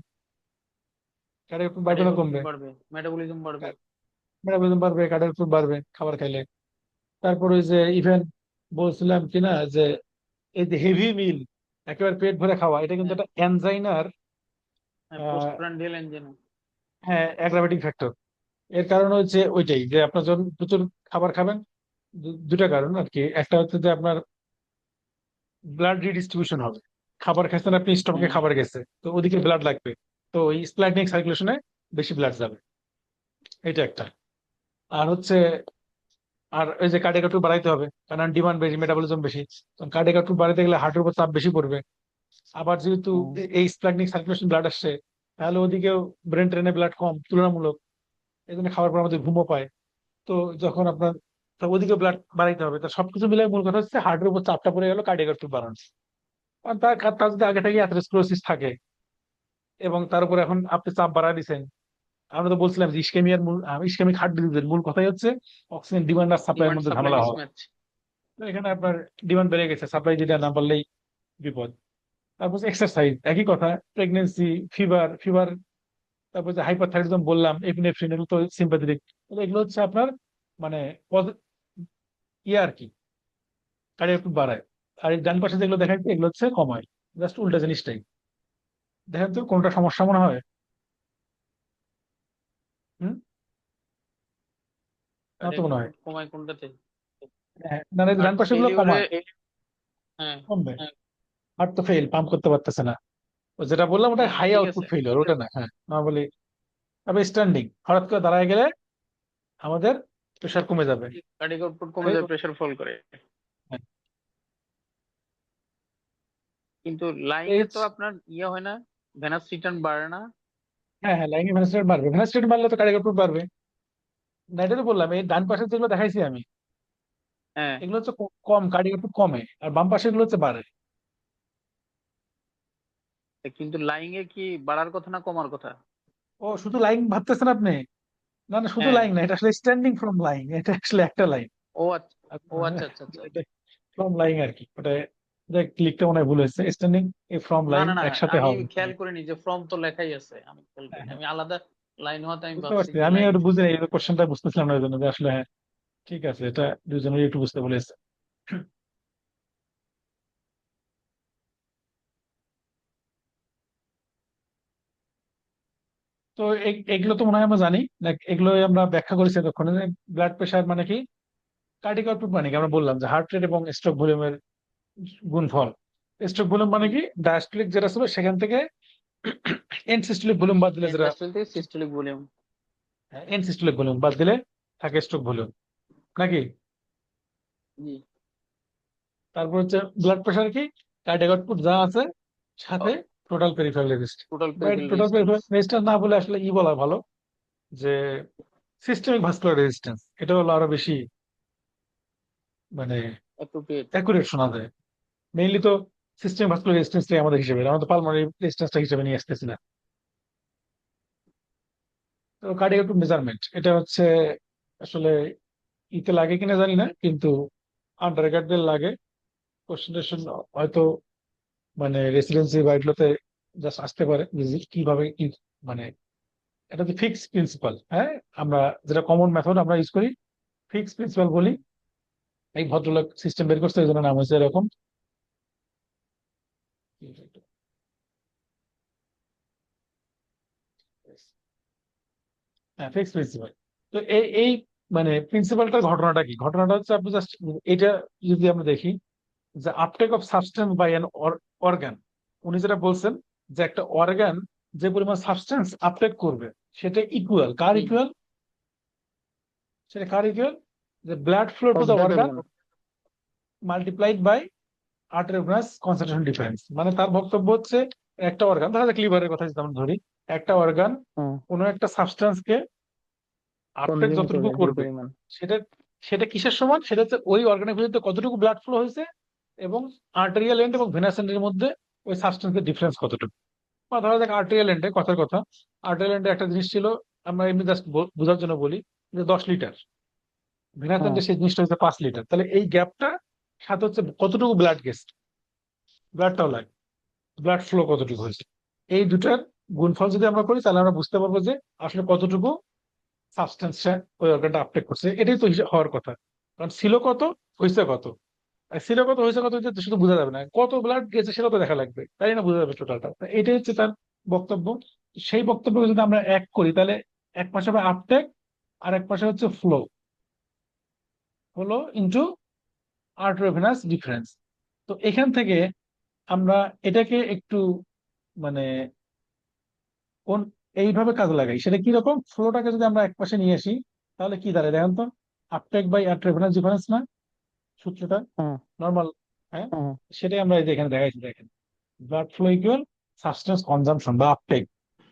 কার্ডিয়াক আউটপুট বাড়বে কার্ডিয়াক না আউটপুট কমবে? বাড়বে, মেটাবলিজম বাড়বে। মেটাবলিজম বাড়বে, কার্ডিয়াক আউটপুট বাড়বে খাবার খাইলে। তারপর ওই যে ইভেন বলছিলাম কিনা যে, এই যে হেভি মিল, একেবারে পেট ভরে খাওয়া, এটা কিন্তু হ্যাঁ, একটা এনজাইনার, হ্যাঁ, পোস্টপ্রান্ডিয়াল এনজিন। হ্যাঁ, অ্যাগ্রাভেটিং ফ্যাক্টর। এর কারণ হচ্ছে ওইটাই, যে আপনার যখন প্রচুর খাবার খাবেন, দুটা কারণ আর কি। একটা হচ্ছে যে আপনার ব্লাড রিডিস্ট্রিবিউশন হবে। খাবার খাচ্ছেন আপনি, স্টমাকে হুম, খাবার গেছে, তো ওদিকে ব্লাড লাগবে। তো ওই স্প্ল্যাটনিক সার্কুলেশনে বেশি ব্লাড যাবে, এটা একটা। আর হচ্ছে, আর ওই যে কার্ডিয়াক আউটপুট বাড়াইতে হবে, কারণ ডিমান্ড বেশি, মেটাবলিজম বেশি। তখন কার্ডিয়াক আউটপুট বাড়াইতে গেলে হার্টের উপর চাপ বেশি পড়বে। আবার যেহেতু হুম। এই স্প্ল্যাটনিক সার্কুলেশন ব্লাড আসছে, তাহলে ওদিকেও ব্রেন ট্রেনে ব্লাড কম তুলনামূলক, এই জন্য খাবার পর আমাদের ঘুমও পায়। তো যখন আপনার, তো ওদিকে ব্লাড বাড়াইতে হবে, তো সবকিছু মিলে মূল কথা হচ্ছে হার্টের উপর চাপটা পড়ে গেল, কার্ডিয়াক আউটপুট বাড়ানো। আর তার যদি আগে থেকে অ্যাথেরোস্ক্লেরোসিস থাকে, এবং তার উপর এখন আপনি চাপ বাড়ায় দিচ্ছেন। আমরা তো বলছিলাম যে ইসকেমিয়ার মূল, ইসকেমিক হার্ট ডিজিজের মূল কথাই হচ্ছে অক্সিজেন ডিমান্ড আর সাপ্লাইয়ের ডিমান্ড মধ্যে সাপ্লাই ঝামেলা হওয়া। মিসম্যাচ। তো এখানে আপনার ডিমান্ড বেড়ে গেছে, সাপ্লাই যেটা না পারলেই বিপদ। তারপর এক্সারসাইজ, একই কথা। প্রেগনেন্সি, ফিভার, তারপর যে হাইপারথাইরয়েডিজম বললাম, এপিনেফ্রিন, এগুলো তো সিম্পাথেটিক। এগুলো হচ্ছে আপনার মানে ইয়ে আর কি, কার্ডিয়াক আউটপুট বাড়ায়। আর এই ডান পাশে যেগুলো দেখাচ্ছি এগুলো হচ্ছে কমায়, জাস্ট উল্টা জিনিসটাই। দেখেন তো কোনটা সমস্যা মনে হয়? হুম, না তো কার্ডিয়াক মনে হয়। আউটপুট কমায় কোনটাতে? হ্যাঁ, না না, এই যে হার্ট ডান পাশে গুলো ফেলিউরে। কমায়, হ্যাঁ। কমবে। হার্ট তো ফেল, পাম্প করতে পারতেছে না। ও যেটা বললাম ওটা হ্যাঁ, হাই ঠিক আউটপুট আছে। ফেলিওর, ওটা না। হ্যাঁ, নর্মালি। তবে স্ট্যান্ডিং হঠাৎ করে দাঁড়ায় গেলে আমাদের প্রেশার কমে যাবে। কার্ডিয়াক আউটপুট কমে যায়, প্রেসার ফল করে। হ্যাঁ, কিন্তু লাইং এ এই- তো আপনার ইয়ে হয় না, ভেনাস রিটার্ন বাড়ে না। হ্যাঁ হ্যাঁ, লাইনে ভেনাস্ট্রেট বাড়বে, ভেনাস্ট্রেট বাড়লে তো কার্ডিয়াক আউটপুট বাড়বে। না, এটা তো বললাম, এই ডান পাশে যেগুলো দেখাইছি আমি, হ্যাঁ। এগুলো হচ্ছে কম, কার্ডিয়াক আউটপুট কমে, আর বাম পাশে গুলো হচ্ছে বাড়ে। কিন্তু লাইং এ কি বাড়ার কথা না কমার কথা? ও, শুধু লাইন ভাবতেছেন আপনি? না না, শুধু হ্যাঁ। লাইন না, এটা আসলে স্ট্যান্ডিং ফ্রম লাইন, এটা আসলে একটা লাইন। ও আচ্ছা। ও আচ্ছা আচ্ছা আচ্ছা। এটা ফ্রম লাইন আর কি, ওটা ক্লিকটা মনে হয় ভুল হয়েছে, স্ট্যান্ডিং এ ফ্রম না লাইন না না, একসাথে আমি হবে। খেয়াল করিনি যে ফর্ম তো লেখাই আছে, আমি খেয়াল হ্যাঁ করিনি, হ্যাঁ, আমি আলাদা লাইন হওয়াতে আমি বুঝতে ভাবছি পারছি, যে আমি লাইন। একটু বুঝি এই কোশ্চেনটা বুঝতেছিলাম না, ওই জন্য যে আসলে হ্যাঁ, ঠিক আছে, এটা দুজনেরই একটু বুঝতে বলেছে। তো এগুলো তো মনে হয় আমরা জানি, এগুলো আমরা ব্যাখ্যা করেছি এতক্ষণ। ব্লাড প্রেশার মানে কি, কার্ডিয়াক আউটপুট মানে কি, আমরা বললাম যে হার্ট রেট এবং স্ট্রোক ভলিউমের গুণফল। স্ট্রোক ভলিউম মানে কি, ডায়াস্টলিক যেটা ছিল সেখান থেকে এন সিস্টোলিক ভলিউম বাদ দিলে যেটা, ডায়াস্টলিক থেকে systolic volume. N systolic volume বাদ দিলে থাকে স্ট্রোক ভলিউম, নাকি? জি। তারপর হচ্ছে ব্লাড প্রেশার কি, কার্ডিয়াক আউটপুট যা আছে সাথে টোটাল পেরিফেরাল রেজিস্ট্যান্স। টোটাল বা peripheral total resistance. Peripheral resistance না বলে আসলে বলা ভালো, যে সিস্টেমিক ভাস্কুলার রেজিস্ট্যান্স, এটা হলো আরো বেশি মানে অ্যাপ্রোপ্রিয়েট। অ্যাকুরেট শোনা যায়। মেইনলি তো সিস্টেম ভাস্কুলার রেজিস্ট্যান্সটাই আমাদের হিসেবে, আমরা তো পালমোনারি রেজিস্ট্যান্সটা হিসেবে নিয়ে আসতেছি না। তো কার্ডিয়াক মেজারমেন্ট এটা হচ্ছে আসলে ইতে লাগে কিনা জানি না, কিন্তু আন্ডার গ্রাডুয়েট লাগে। কোশ্চেন টোশ্চেন হয়তো রেসিডেন্সি বা এগুলোতে জাস্ট আসতে পারে কিভাবে মানে এটা তো ফিক্স প্রিন্সিপাল। হ্যাঁ, আমরা যেটা কমন মেথড আমরা ইউজ করি, ফিক্স প্রিন্সিপাল বলি। এই ভদ্রলোক সিস্টেম বের করছে, এই জন্য নাম হয়েছে এরকম। হ্যাঁ, ফিক্স প্রিন্সিপাল। তো এই এই প্রিন্সিপালটার ঘটনাটা কি, ঘটনাটা হচ্ছে আপনি জাস্ট এটা যদি আমরা দেখি, যে uptake of substance by an organ. উনি যেটা বলছেন, যে একটা অর্গান যে পরিমাণ সাবস্টেন্স আপটেক করবে সেটা ইকুয়াল কার জি। ইকুয়াল, সেটা কার ইকুয়াল, যে blood flow to of the that organ organ. Multiplied by artery venous concentration difference. মানে তার বক্তব্য হচ্ছে, একটা অর্গান, ধরা যাক লিভারের কথা যদি আমরা ধরি, একটা অর্গান হুম। কোনো একটা সাবস্টেন্সকে আপটেক কনজিউম যতটুকু করবে যে করবে, পরিমাণ। সেটা সেটা কিসের সমান, সেটা হচ্ছে ওই অর্গানের ভিতরে কতটুকু ব্লাড ফ্লো হয়েছে এবং আর্টেরিয়াল এন্ড এবং ভেনাস এন্ডের মধ্যে ওই সাবস্টেন্সের ডিফারেন্স কতটুকু। বা ধরা যাক আর্টেরিয়াল এন্ডে, কথার কথা, আর্টেরিয়াল এন্ডে একটা জিনিস ছিল, আমরা এমনি জাস্ট বোঝার জন্য বলি, যে 10 লিটার, ভেনাস হুম। এন্ডে সেই জিনিসটা হচ্ছে 5 লিটার। তাহলে এই গ্যাপটা সাথে হচ্ছে কতটুকু ব্লাড গেছে, ব্লাডটাও লাগে, ব্লাড ফ্লো কতটুকু হয়েছে, এই দুটার গুণফল যদি আমরা করি তাহলে আমরা বুঝতে পারবো যে আসলে কতটুকু সাবস্টেন্সটা ওই অর্গানটা আপটেক করছে। এটাই তো হওয়ার কথা, কারণ ছিল কত, হয়েছে কত। আর ছিল কত, হয়েছে কত, এটা তো শুধু বোঝা যাবে না, কত ব্লাড গেছে সেটা তো দেখা লাগবে, তাই না, বোঝা যাবে টোটালটা। এটাই হচ্ছে তার বক্তব্য। সেই বক্তব্য যদি আমরা এক করি, তাহলে এক পাশে হবে আপটেক, আর এক পাশে হচ্ছে flow, flow into arteriovenous difference. তো এখান থেকে আমরা এটাকে একটু মানে কোন এইভাবে কাজে লাগাই, সেটা কি রকম, ফ্লোটাকে যদি আমরা এক পাশে নিয়ে আসি তাহলে কি দাঁড়ায় দেখেন তো, আপটেক বাই আর্টারিওভেনাস ডিফারেন্স না সূত্রটা, হুম। নর্মাল। হ্যাঁ, হুম। সেটাই আমরা এই যে এখানে দেখাইছি, দেখেন, blood flow equal substance consumption বা uptake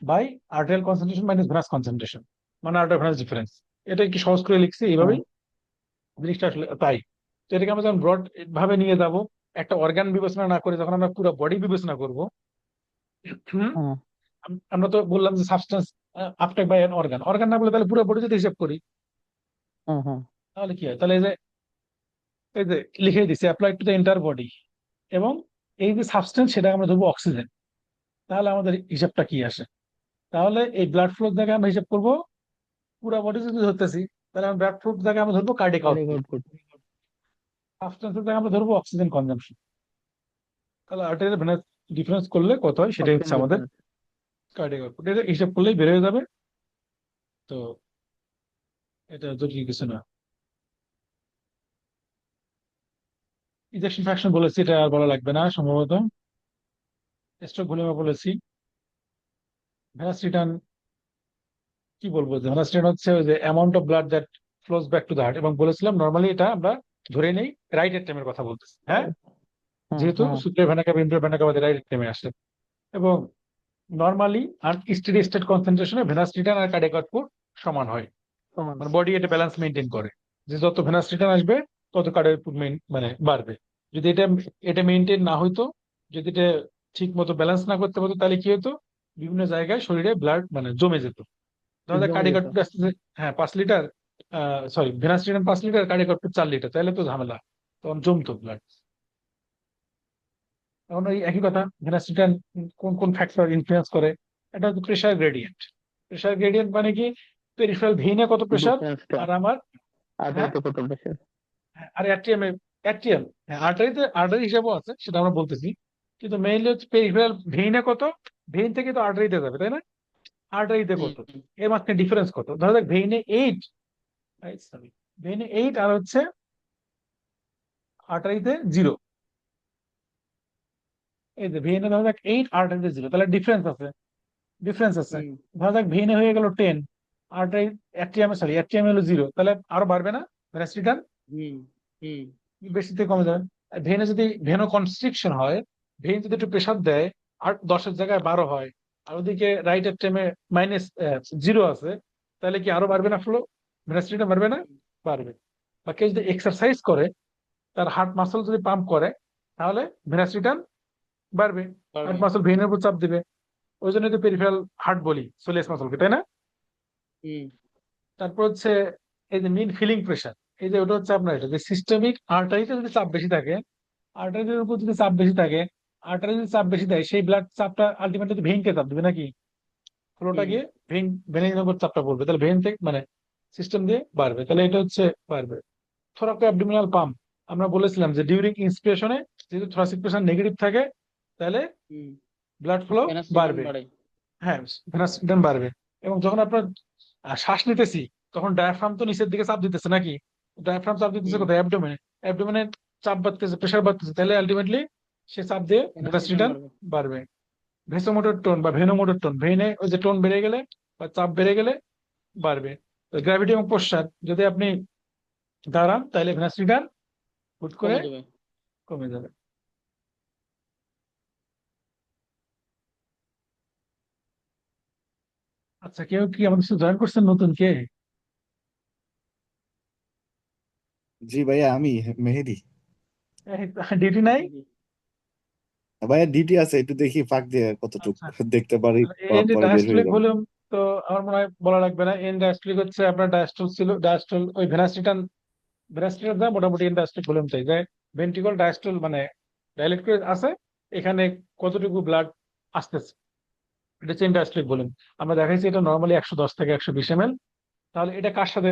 by arterial concentration minus venous concentration, মানে আর্টারি ভেনাস ডিফারেন্স। এটা কি সহজ করে লিখছি হুম। এইভাবেই, জিনিসটা আসলে তাই। তো এটাকে আমরা যখন ব্রড ভাবে নিয়ে যাব, একটা অর্গান বিবেচনা না করে যখন আমরা পুরো বডি বিবেচনা করব, হুম। আমরা তো বললাম যে substance uptake by an organ, organ না বলে তাহলে পুরো বডি যদি হিসাব করি, হুম। হুম। তাহলে কি হয়, তাহলে এই যে লিখে দিছি apply to the entire body, এবং এই যে সাবস্টেন্স সেটা আমরা ধরবো অক্সিজেন, তাহলে আমাদের হিসাবটা কি আসে, তাহলে এই ব্লাড ফ্লো থেকে আমরা হিসাব করবো পুরো বডি যদি ধরতেছি, তাহলে আমরা ব্লাড ফ্লো থেকে আমরা ধরবো cardiac cardiac output, output. Substance থেকে আমরা ধরবো অক্সিজেন কনজাম্পশন। তাহলে আর্টারি ভেনাস ডিফারেন্স করলে কত হয় সেটাই অপশন হচ্ছে আমাদের ডিফারেন্স। Cardiac output. এটা হিসাব করলেই বের হয়ে যাবে। তো এটা জটিল কিছু না। ইজেকশন ফ্র্যাকশন বলেছি, এটা আর বলা লাগবে না সম্ভবত। স্ট্রোক ভলিউম বলেছি। ভেনাস রিটার্ন কি বলবো, যে ভেনাস রিটার্ন হচ্ছে ওই যে amount of blood that flows back to the heart, এবং বলেছিলাম নর্মালি এটা আমরা ধরে নেই রাইট এর কথা বলতেছি, হ্যাঁ, হ্যাঁ যেহেতু হ্যাঁ। সুপ্রিয় ভেনা ক্যাভা ইনফিরিয়র ভেনা ক্যাভা রাইট এট্রেমে আসে। এবং নর্মালি আর স্টেডি স্টেট কনসেন্ট্রেশনে ভেনাস রিটার্ন আর কার্ডিয়াক আউটপুট সমান হয়। সমান। মানে বডি এটা ব্যালেন্স মেনটেন করে, যে যত ভেনাস রিটার্ন আসবে তত কার্ডিয়াক আউটপুট মানে বাড়বে। যদি এটা এটা মেনটেন না হইতো, যদি এটা ঠিক মতো ব্যালেন্স না করতে পারতো, তাহলে কি হতো, বিভিন্ন জায়গায় শরীরে ব্লাড মানে জমে যেত। ধরো জমে কার্ডিয়াক যেত। আউটপুট আসতেছে, হ্যাঁ 5 litre, sorry venous return 5 litre, cardiac output 4 litre, তাহলে তো ঝামেলা, তখন জমতো ব্লাড। এখন ওই একই কথা, ভেনাস রিটার্ন কোন কোন ফ্যাক্টর ইনফ্লুয়েন্স করে। এটা হচ্ছে প্রেশার গ্রেডিয়েন্ট। প্রেশার গ্রেডিয়েন্ট মানে কি, পেরিফেরাল ভেইনে কত প্রেশার, ডিফারেন্সটা। আর আমার, হ্যাঁ, আর্টারিতে কত প্রেশার। হ্যাঁ, আর অ্যাট্রিয়াম, অ্যাট্রিয়াম, হ্যাঁ আর্টারিতে, আর্টারি হিসাবও আছে, সেটা আমরা বলতেছি। কিন্তু মেইনলি হচ্ছে পেরিফেরাল ভেইনে কত, ভেইন থেকে তো আর্টারিতে যাবে, তাই না? আর্টারিতে কত, হুম। এর মাঝখানে ডিফারেন্স কত। ধরো দেখ ভেইনে 8, সরি, ভেইনে 8 আর হচ্ছে আর্টারিতে 0। এই যে ভেইনে ধরো দেখ 8, আর্টারিতে 0, তাহলে ডিফারেন্স আছে, ডিফারেন্স আছে। হুম। ধরো দেখ ভেইনে হয়ে গেল 10, আর্টারি, অ্যাট্রিয়ামে, সরি অ্যাট্রিয়ামে হলো 0, তাহলে আরো বাড়বে না ভেনাস রিটার্ন, হুম। হুম। বেশিতে কমে যাবে। আর ভেনে যদি ভেনো কনস্ট্রিকশন হয়, ভেন যদি একটু প্রেশার দেয়, আর 10-এর জায়গায় 12 হয়, আর ওদিকে রাইট এর -0 আছে, তাহলে কি আরো বাড়বে না ফ্লো, ভেনাস রিটার্ন বাড়বে না? বাড়বে। বা কেউ যদি এক্সারসাইজ করে, তার হার্ট মাসল যদি পাম্প করে, তাহলে ভেনাস রিটার্ন বাড়বে। হার্ট পারবে। মাসল ভেনের উপর চাপ দিবে, ওই জন্য তো পেরিফেরাল হার্ট বলি সোলিয়াস মাসলকে, তাই না? হুম। তারপর হচ্ছে এই যে মিন ফিলিং প্রেশার, এই যে ওটা হচ্ছে আপনার এটা যে সিস্টেমিক আর্টারিতে যদি চাপ বেশি থাকে, আর্টারির উপর যদি চাপ বেশি থাকে, আর্টারি যদি চাপ বেশি দেয়, সেই ব্লাড চাপটা আলটিমেটলি ভেইনকে চাপ দিবে নাকি, ফ্লোটা হুম। গিয়ে ভেনের উপর চাপটা পড়বে, তাহলে ভেন থেকে মানে সিস্টেম দিয়ে বাড়বে, তাহলে এটা হচ্ছে বাড়বে। থোরাকো অ্যাবডোমিনাল পাম্প, আমরা বলেছিলাম যে ডিউরিং ইন্সপিরেশনে যদি থোরাসিক প্রেশার নেগেটিভ থাকে, তাহলে হুম। ব্লাড ফ্লো ভেনাস রিটার্ন বাড়বে, বাড়ে। হ্যাঁ ভেনাস রিটার্ন বাড়বে। এবং যখন আপনার শ্বাস নিতেছি, তখন ডায়াফ্রাম তো নিচের দিকে চাপ দিতেছে নাকি, ডায়াফ্রাম চাপ দিতেছে হুম। কোথায়, অ্যাবডোমেনে, অ্যাবডোমেনে চাপ বাড়তেছে, প্রেশার বাড়তেছে, তাহলে আলটিমেটলি সে চাপ দিয়ে ভেনাস ভেনাস রিটার্ন রিটার্ন বাড়বে। বাড়বে। ভেসোমোটর টোন বা ভেনোমোটর টোন, ভেনে ওই যে টোন বেড়ে গেলে বা চাপ বেড়ে গেলে বাড়বে। গ্র্যাভিটি এবং পশ্চাৎ, যদি আপনি দাঁড়ান তাহলে ভেনাস রিটার্ন হুট করে কমে যাবে। কমে যাবে। আচ্ছা, কেউ কি আমাদের সাথে জয়েন করছেন নতুন কে? জি ভাইয়া, আমি মেহেদি। ডিউটি নাই? মেহেদী। ভাইয়া ডিউটি আছে, একটু দেখি ফাঁক দিয়ে কতটুকু আচ্ছা, দেখতে পারি, এই যে পরে বের হয়ে ডায়াস্টলিক যাবো। ভলিউম, তো আমার মনে হয় বলা লাগবে না, এন ডায়াস্টলিক হচ্ছে আপনার ডায়াস্টল ছিল, ডায়াস্টল ওই ভেনাস রিটার্ন, ভেনাস রিটার্ন দা মোটামুটি এন ডায়াস্টলিক ভলিউম চাই, যে ভেন্ট্রিকল ডায়াস্টল মানে ডাইলেট করে আছে, এখানে কতটুকু ব্লাড আসতেছে, এটা হচ্ছে ইন্ডাস্ট্রিক ভলিউম। আমরা দেখাইছি এটা নর্মালি 110 থেকে 120 ml। তাহলে এটা কার সাথে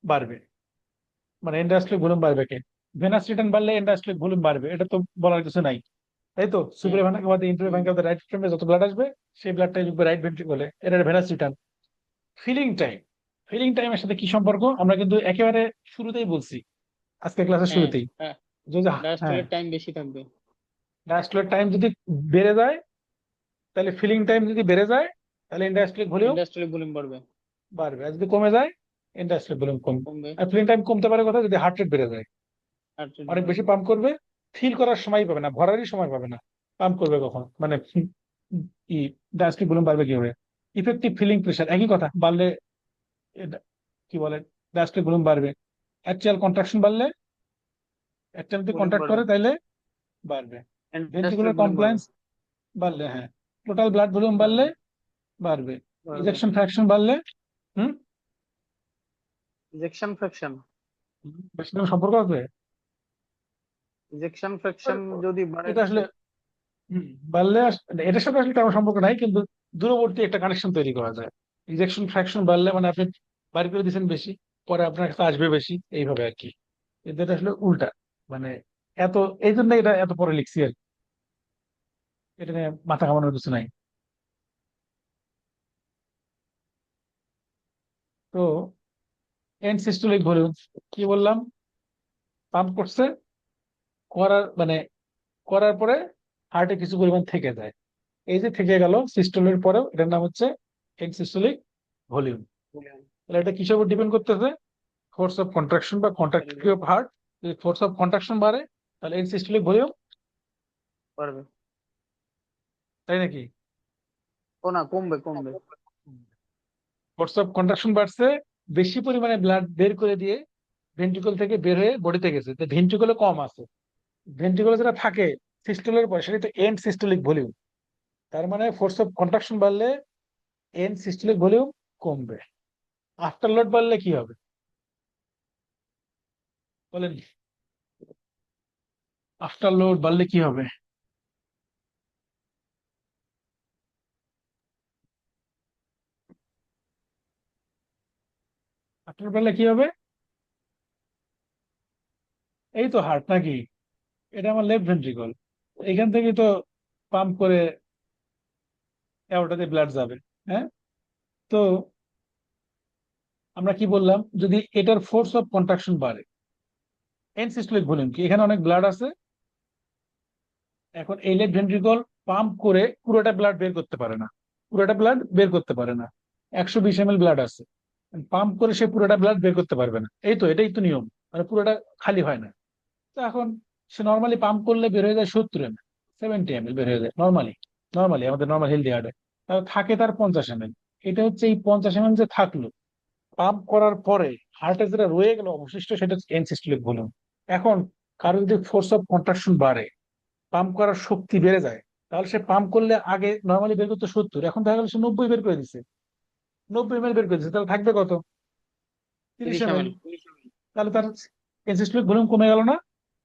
বাড়বে, মানে ইন্ডাস্ট্রিক ভলিউম বাড়বে কে, ভেনাস রিটার্ন বাড়লে ইন্ডাস্ট্রিক ভলিউম বাড়বে, এটা তো বলার কিছু নাই, তাই তো? হ্যাঁ। সুপার ভেনা কাভাতে ইন্টার হুম। ভেনা কাভাতে রাইট ফ্রেমে যত ব্লাড আসবে, সেই ব্লাডটাই ঢুকবে রাইট ভেন্ট্রিকলে, এটা venous return. Filling time, filling টাইমের সাথে কি সম্পর্ক আমরা কিন্তু একেবারে শুরুতেই বলছি, আজকে ক্লাসের হ্যাঁ। শুরুতেই, হ্যাঁ। যে হ্যাঁ ডায়াস্টলের টাইম বেশি থাকবে। ডায়াস্টলের টাইম যদি বেড়ে যায়, তাহলে ফিলিং টাইম যদি বেড়ে যায়, তাহলে ইন্ডাস্ট্রিক ভলিউম ইন্ডাস্ট্রিয়াল ভলিউম বাড়বে। বাড়বে, আর যদি কমে যায় ইন্ডাস্ট্রিক ভলিউম কমবে। কমবে। আর ফিলিং টাইম কমতে পারে কোথায়, যদি হার্ট রেট বেড়ে যায়, হার্ট রেট অনেক বাড়বে। বেশি পাম্প করবে, ফিল করার সময় পাবে না, ভরারই সময় পাবে না, পাম্প করবে কখন মানে ই ডায়াস্ট্রিক ভলিউম বাড়বে কি হবে, ইফেক্টিভ ফিলিং প্রেশার একই কথা বাড়লে কি বলে ডায়াস্ট্রিক ভলিউম বাড়বে। অ্যাকচুয়াল কন্ট্রাকশন বাড়লে, একটা যদি ভলিউম কন্ট্রাক্ট বাড়বে। করে তাইলে বাড়বে। ইন্ডাস্ট্রিয়াল ভেন্ট্রিকুলার ভলিউম বাড়বে। কমপ্লায়েন্স বাড়লে, হ্যাঁ টোটাল ব্লাড ভলিউম বাড়লে বাড়বে। বাড়বে। বাড়বে। ইজেকশন ফ্র্যাকশন বাড়লে, হুম, ইজেকশন ফ্র্যাকশন। বেশি কোনো সম্পর্ক আছে? ইজেকশন ফ্র্যাকশন যদি বাড়ে। এটা আসলে বাড়লে এটার সাথে আসলে তেমন সম্পর্ক নাই, কিন্তু দূরবর্তী একটা কানেকশন তৈরি করা যায়। ইনজেকশন ফ্র্যাকশন বাড়লে মানে আপনি বাড়ি করে দিচ্ছেন বেশি, পরে আপনার কাছে আসবে বেশি, এইভাবে আর কি। কিন্তু এটা আসলে উল্টা, মানে এত, এই জন্য এটা এত পরে লিখছি আর কি। এটা নিয়ে মাথা ঘামানোর কিছু নাই। তো এন্ড সিস্টোলিক ভলিউম কি বললাম, পাম্প করছে, করার মানে করার পরে হার্টে কিছু পরিমাণ থেকে যায়। এই যে থেকে গেল সিস্টোলের পরেও, এটার নাম হচ্ছে এন্ড সিস্টোলিক ভলিউম। তাহলে এটা কিসের উপর ডিপেন্ড করতেছে? ফোর্স অফ কন্ট্রাকশন বা কন্ট্রাক্টিভিটি অফ হার্ট। যদি ফোর্স অফ কন্ট্রাকশন বাড়ে তাহলে এন্ড সিস্টোলিক ভলিউম, পারবে। তাই নাকি? ও না, কমবে কমবে। ফোর্স অফ কন্ট্রাকশন বাড়ছে, বেশি পরিমাণে ব্লাড বের করে দিয়ে ভেন্ট্রিকল থেকে বের হয়ে বডিতে গেছে, তো ভেন্ট্রিকলে কম আছে। ভেন্ট্রিকলে যেটা থাকে সিস্টোলের পরে, সেটা তো এন্ড সিস্টোলিক ভলিউম। তার মানে ফোর্স অফ কন্ট্রাকশন বাড়লে এন্ড সিস্টোলিক ভলিউম কমবে। আফটার লোড বাড়লে কি হবে বলেন? আফটার লোড বাড়লে কি হবে? আফটার বাড়লে কি হবে? এই তো হার্ট নাকি, এটা আমার লেফট ভেন্ট্রিকল, এখান থেকে তো পাম্প করে ওটাতে ব্লাড যাবে। হ্যাঁ, তো আমরা কি বললাম, যদি এটার ফোর্স অফ কন্ট্রাকশন বাড়ে, এন্ড সিস্টোলিক ভলিউম কি, এখানে অনেক ব্লাড আছে, এখন এই লেফট ভেন্ট্রিকল পাম্প করে পুরোটা ব্লাড বের করতে পারে না, পুরোটা ব্লাড বের করতে পারে না। 120 ml ব্লাড আছে, পাম্প করে সে পুরোটা ব্লাড বের করতে পারবে না, এই তো এটাই তো নিয়ম, মানে পুরোটা খালি হয় না। তো এখন সে নর্মালি পাম্প করলে বের হয়ে যায় 70 ml, 70 ml বের হয়ে যায় নর্মালি, নর্মালি আমাদের নর্মাল হেলদি হার্টে। তাহলে থাকে তার 50 ml। এটা হচ্ছে এই 50 ml যে থাকলো পাম্প করার পরে, হার্টে যেটা রয়ে গেল অবশিষ্ট, সেটা হচ্ছে এন্ড সিস্টোলিক ভলিউম। এখন কারো যদি ফোর্স অফ কন্ট্রাকশন বাড়ে, পাম্প করার শক্তি বেড়ে যায়, তাহলে সে পাম্প করলে আগে নর্মালি বের করতো 70, এখন দেখা গেল সে 90 বের করে দিচ্ছে, 90 ml বের করে দিচ্ছে, তাহলে থাকবে কত? 30 30 ml। ml তাহলে তার এনসিস্টোলিক ভলিউম কমে গেল না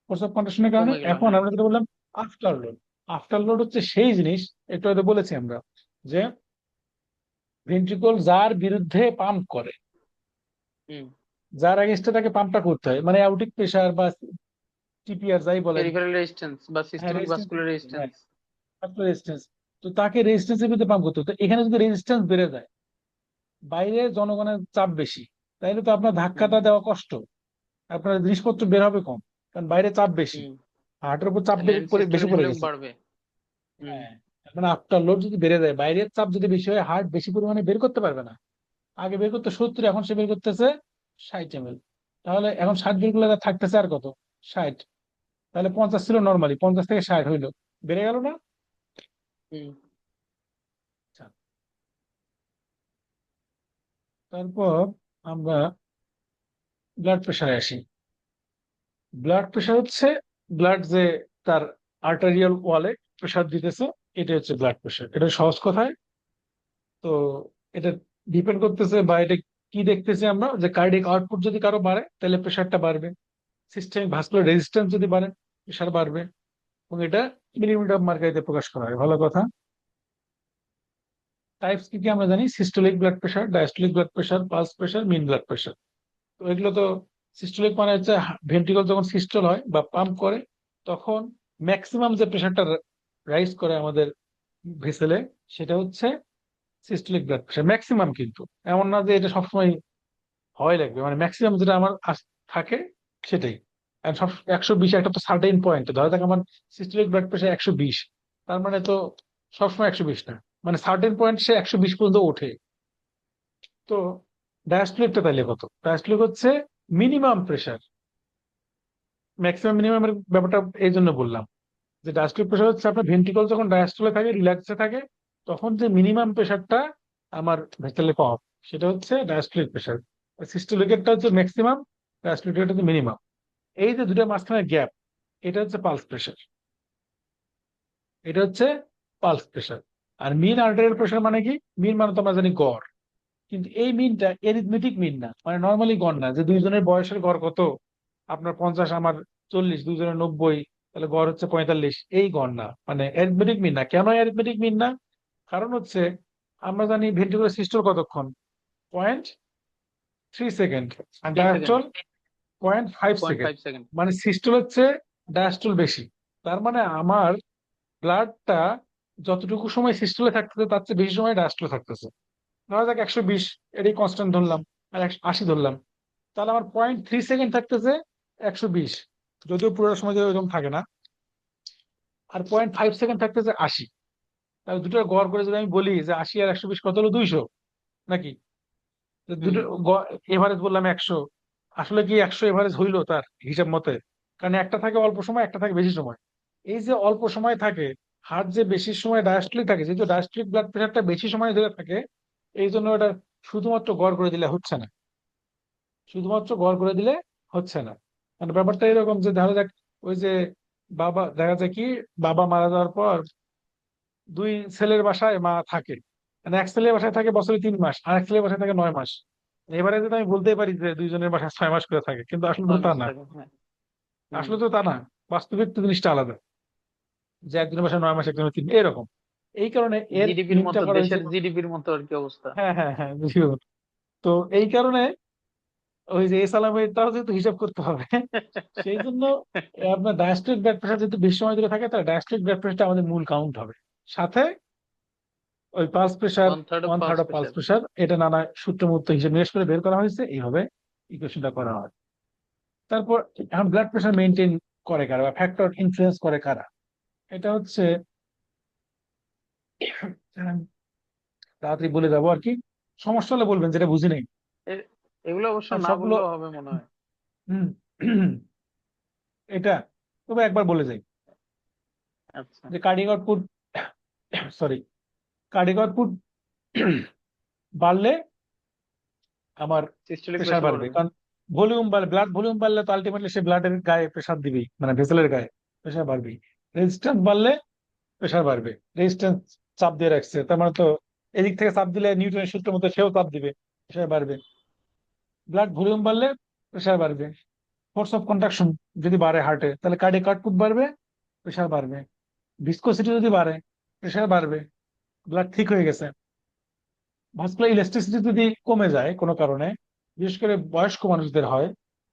ফোর্স অফ কন্ট্রাকশনের কারণে? কমে গেল, এখন হ্যাঁ। আমরা যেটা বললাম আফটার লোড, আফটার লোড হচ্ছে সেই জিনিস, একটু হয়তো বলেছি আমরা, যে ভেন্ট্রিকল যার বিরুদ্ধে পাম্প করে, হুম। যার এগেনস্টে তাকে পাম্পটা করতে হয়, মানে অ্যাউটিক প্রেসার বা টিপিআর যাই বলেন। পেরিফেরাল রেজিস্ট্যান্স বা হ্যাঁ সিস্টেমিক রেজিস্ট্যান্স, ভাস্কুলার হ্যাঁ রেজিস্ট্যান্স। রেজিস্ট্যান্স, তো তাকে রেজিস্ট্যান্সের বিরুদ্ধে পাম্প করতে হতো। এখানে যদি রেজিস্ট্যান্স বেড়ে যায়, বাইরে জনগণের চাপ বেশি, তাইলে তো আপনার হুম ধাক্কাটা দেওয়া কষ্ট, আপনার জিনিসপত্র বের হবে কম, কারণ বাইরে চাপ বেশি, হুম। হার্টের উপর চাপ তাহলে এন্ড বেশি সিস্টোলিক পড়ে ভলিউম গেছে। বাড়বে। হুম হ্যাঁ, মানে আফটার লোড যদি বেড়ে যায়, বাইরের চাপ যদি বেশি হয়, হার্ট বেশি পরিমাণে বের করতে পারবে না। আগে বের করতে 70, এখন সে বের করতেছে 60 ml। তাহলে এখন 60 বের করলে তার থাকতেছে আর কত? 60। তাহলে 50 ছিল নর্মালি, 50 থেকে 60 হইলো, বেড়ে গেল না? হুম। আচ্ছা, তারপর আমরা ব্লাড প্রেশারে আসি। ব্লাড প্রেশার হচ্ছে ব্লাড যে তার আর্টারিয়াল ওয়ালে প্রেশার দিতেছে, এটা হচ্ছে ব্লাড প্রেশার। এটা সহজ কথায়, তো এটা ডিপেন্ড করতেছে বা এটা কি দেখতেছি আমরা, যে কার্ডিয়াক আউটপুট যদি কারো বাড়ে তাহলে প্রেশারটা বাড়বে, সিস্টেমিক ভাস্কুলার রেজিস্ট্যান্স যদি বাড়ে প্রেশার বাড়বে, এবং এটা মিলিমিটার মার্কারিতে প্রকাশ করা হয়। ভালো কথা। টাইপস কি কি আমরা জানি, systolic blood pressure, diastolic blood pressure, pulse pressure, mean blood pressure. তো এগুলো তো, সিস্টোলিক মানে হচ্ছে ভেন্ট্রিকল যখন সিস্টল হয় বা পাম্প করে, তখন ম্যাক্সিমাম যে প্রেশারটা রাইজ করে আমাদের ভেসেলে, সেটা হচ্ছে সিস্টোলিক ব্লাড প্রেশার ম্যাক্সিমাম। কিন্তু এমন না যে এটা সবসময় হয় লাগবে, মানে ম্যাক্সিমাম যেটা আমার থাকে সেটাই। আর সব 120, একটা তো সার্টেন পয়েন্ট, ধরা যাক আমার সিস্টোলিক ব্লাড প্রেশার 120, তার মানে তো সবসময় 120 না, মানে সার্টেন পয়েন্ট সে 120 পর্যন্ত ওঠে। তো ডায়াস্টোলিকটা তাইলে কত? ডায়াস্টোলিক হচ্ছে মিনিমাম প্রেশার, ম্যাক্সিমাম মিনিমামের ব্যাপারটা এই জন্য বললাম, যে ডায়াস্টোলিক প্রেশার হচ্ছে আপনার ভেন্ট্রিকল যখন ডায়াস্টোলে থাকে, রিল্যাক্সে থাকে, তখন যে মিনিমাম প্রেশারটা আমার ভেসেলে পাওয়া, সেটা হচ্ছে ডায়াস্টোলিক প্রেশার। সিস্টোলিকেরটা হচ্ছে ম্যাক্সিমাম, ডায়াস্টোলিকেরটা হচ্ছে মিনিমাম। এই যে দুটো মাঝখানে গ্যাপ, এটা হচ্ছে পালস প্রেশার, এটা হচ্ছে পালস প্রেশার। আর মিন আর্টারিয়াল প্রেশার মানে কি? মিন মানে তো আমরা জানি গড়, কিন্তু এই মিনটা এরিথমেটিক মিন না, মানে নর্মালি গড় না, যে দুইজনের বয়সের গড় কত, আপনার 50 আমার 40, দুইজনের 90, তাহলে গড় হচ্ছে 45, এই গড় না, মানে অ্যারিথমেটিক মিন না। কেন অ্যারিথমেটিক মিন না? কারণ হচ্ছে আমরা জানি ভেন্ট্রিকুলার সিস্টোল কতক্ষণ, 0.3 সেকেন্ড, আর 3 সেকেন্ড, ডায়াস্টল 0.5 সেকেন্ড। 0.5 সেকেন্ড। মানে সিস্টোল হচ্ছে ডায়াস্টল বেশি। তার মানে আমার ব্লাডটা যতটুকু সময় সিস্টোলে থাকতেছে তার চেয়ে বেশি সময় ডায়াস্টলে থাকতেছে। ধরা যাক 120, এটাই কনস্ট্যান্ট ধরলাম, আর 80 ধরলাম, তাহলে আমার 0.3 সেকেন্ড থাকতেছে 120, যদিও পুরো সময় ওইরকম থাকে না। আর 0.5 সেকেন্ড থাকতেছে 80। তাহলে দুটো গড় করে যদি আমি বলি যে 80 আর 120 কত হলো, 200 নাকি? তো হুম। দুটো এভারেজ বললাম 100, আসলে কি 100 এভারেজ হইলো তার হিসাব মতে? কারণ একটা থাকে অল্প সময়, একটা থাকে বেশি সময়। এই যে অল্প সময় থাকে, হার্ট যে বেশি সময় ডায়াস্টলিক থাকে, যেহেতু ডায়াস্টলিক ব্লাড প্রেশারটা বেশি সময় ধরে থাকে, এই জন্য এটা শুধুমাত্র গড় করে দিলে হচ্ছে না, শুধুমাত্র গড় করে দিলে হচ্ছে না। মানে ব্যাপারটা এরকম যে দেখা যাক, ওই যে দেখা যায় কি, বাবা মারা যাওয়ার পর দুই ছেলের বাসায় মা থাকে, মানে এক ছেলের বাসায় থাকে বছরে 3 মাস, আর এক ছেলের বাসায় থাকে 9 মাস। এবারে যদি আমি বলতেই পারি যে দুইজনের বাসায় 6 মাস করে থাকে, কিন্তু আসলে তো 6 তা মাস না। থাকে, হ্যাঁ। হুম। আসলে তো তা না, বাস্তবিক তো জিনিসটা আলাদা, যে একজনের বাসায় 9 মাস, একজনের 3, এরকম। এই কারণে এর জিডিপির লিঙ্কটা মতো, করা হয়েছে। দেশের জিডিপির মতো আর কি অবস্থা। হ্যাঁ হ্যাঁ হ্যাঁ, বুঝিও। তো এই কারণে ওই যে সালামেরটাও যেহেতু হিসাব করতে হবে, সেই জন্য আপনার ডায়াস্ট্রিক ব্লাড প্রেশার যেহেতু বেশি সময় ধরে থাকে, তাহলে ডায়াস্ট্রিক ব্লাড প্রেশারটা আমাদের মূল কাউন্ট হবে। সাথে ওই pulse pressure, 1/3 of one pulse third of pulse pressure. Pressure, এটা নানা সূত্রমুক্ত হিসেবে নিরেশ করে বের করা হয়েছে, এইভাবে ইকুয়েশনটা করা হয়। তারপর এখন ব্লাড প্রেশার মেনটেন করে কারা, বা ফ্যাক্টর ইনফ্লুয়েন্স করে কারা, এটা হচ্ছে তাড়াতাড়ি বলে যাবো আর কি, সমস্যা হলে বলবেন যেটা বুঝি নেই। এগুলো অবশ্য আর না সবগুলো বললেও হবে মনে হয়। হম এটা তবে একবার বলে যাই, আচ্ছা। যে cardiac output, sorry, cardiac output বাড়লে আমার সিস্টোলিক প্রেশার প্রেশার বাড়বে, বাড়বে। কারণ ভলিউম বাড়লে, ব্লাড ভলিউম বাড়লে তো আলটিমেটলি সে ব্লাডের গায়ে প্রেশার দিবেই, মানে ভেসেলের গায়ে প্রেশার বাড়বেই। রেজিস্ট্যান্স বাড়লে প্রেশার বাড়বে, রেজিস্ট্যান্স চাপ দিয়ে রাখছে, তার মানে তো এদিক থেকে চাপ দিলে নিউটনের সূত্র মতো সেও চাপ দিবে, প্রেশার বাড়বে। ব্লাড ভলিউম বাড়লে প্রেশার বাড়বে। ফোর্স অফ কন্ট্রাকশন যদি বাড়ে হার্টে, তাহলে কার্ডিয়াক আউটপুট বাড়বে, প্রেশার বাড়বে। ভিসকোসিটি যদি বাড়ে, প্রেশার বাড়বে, ব্লাড ঠিক হয়ে গেছে। ভাস্কুলার ইলাস্টিসিটি যদি কমে যায় কোনো কারণে, বিশেষ করে বয়স্ক মানুষদের হয়,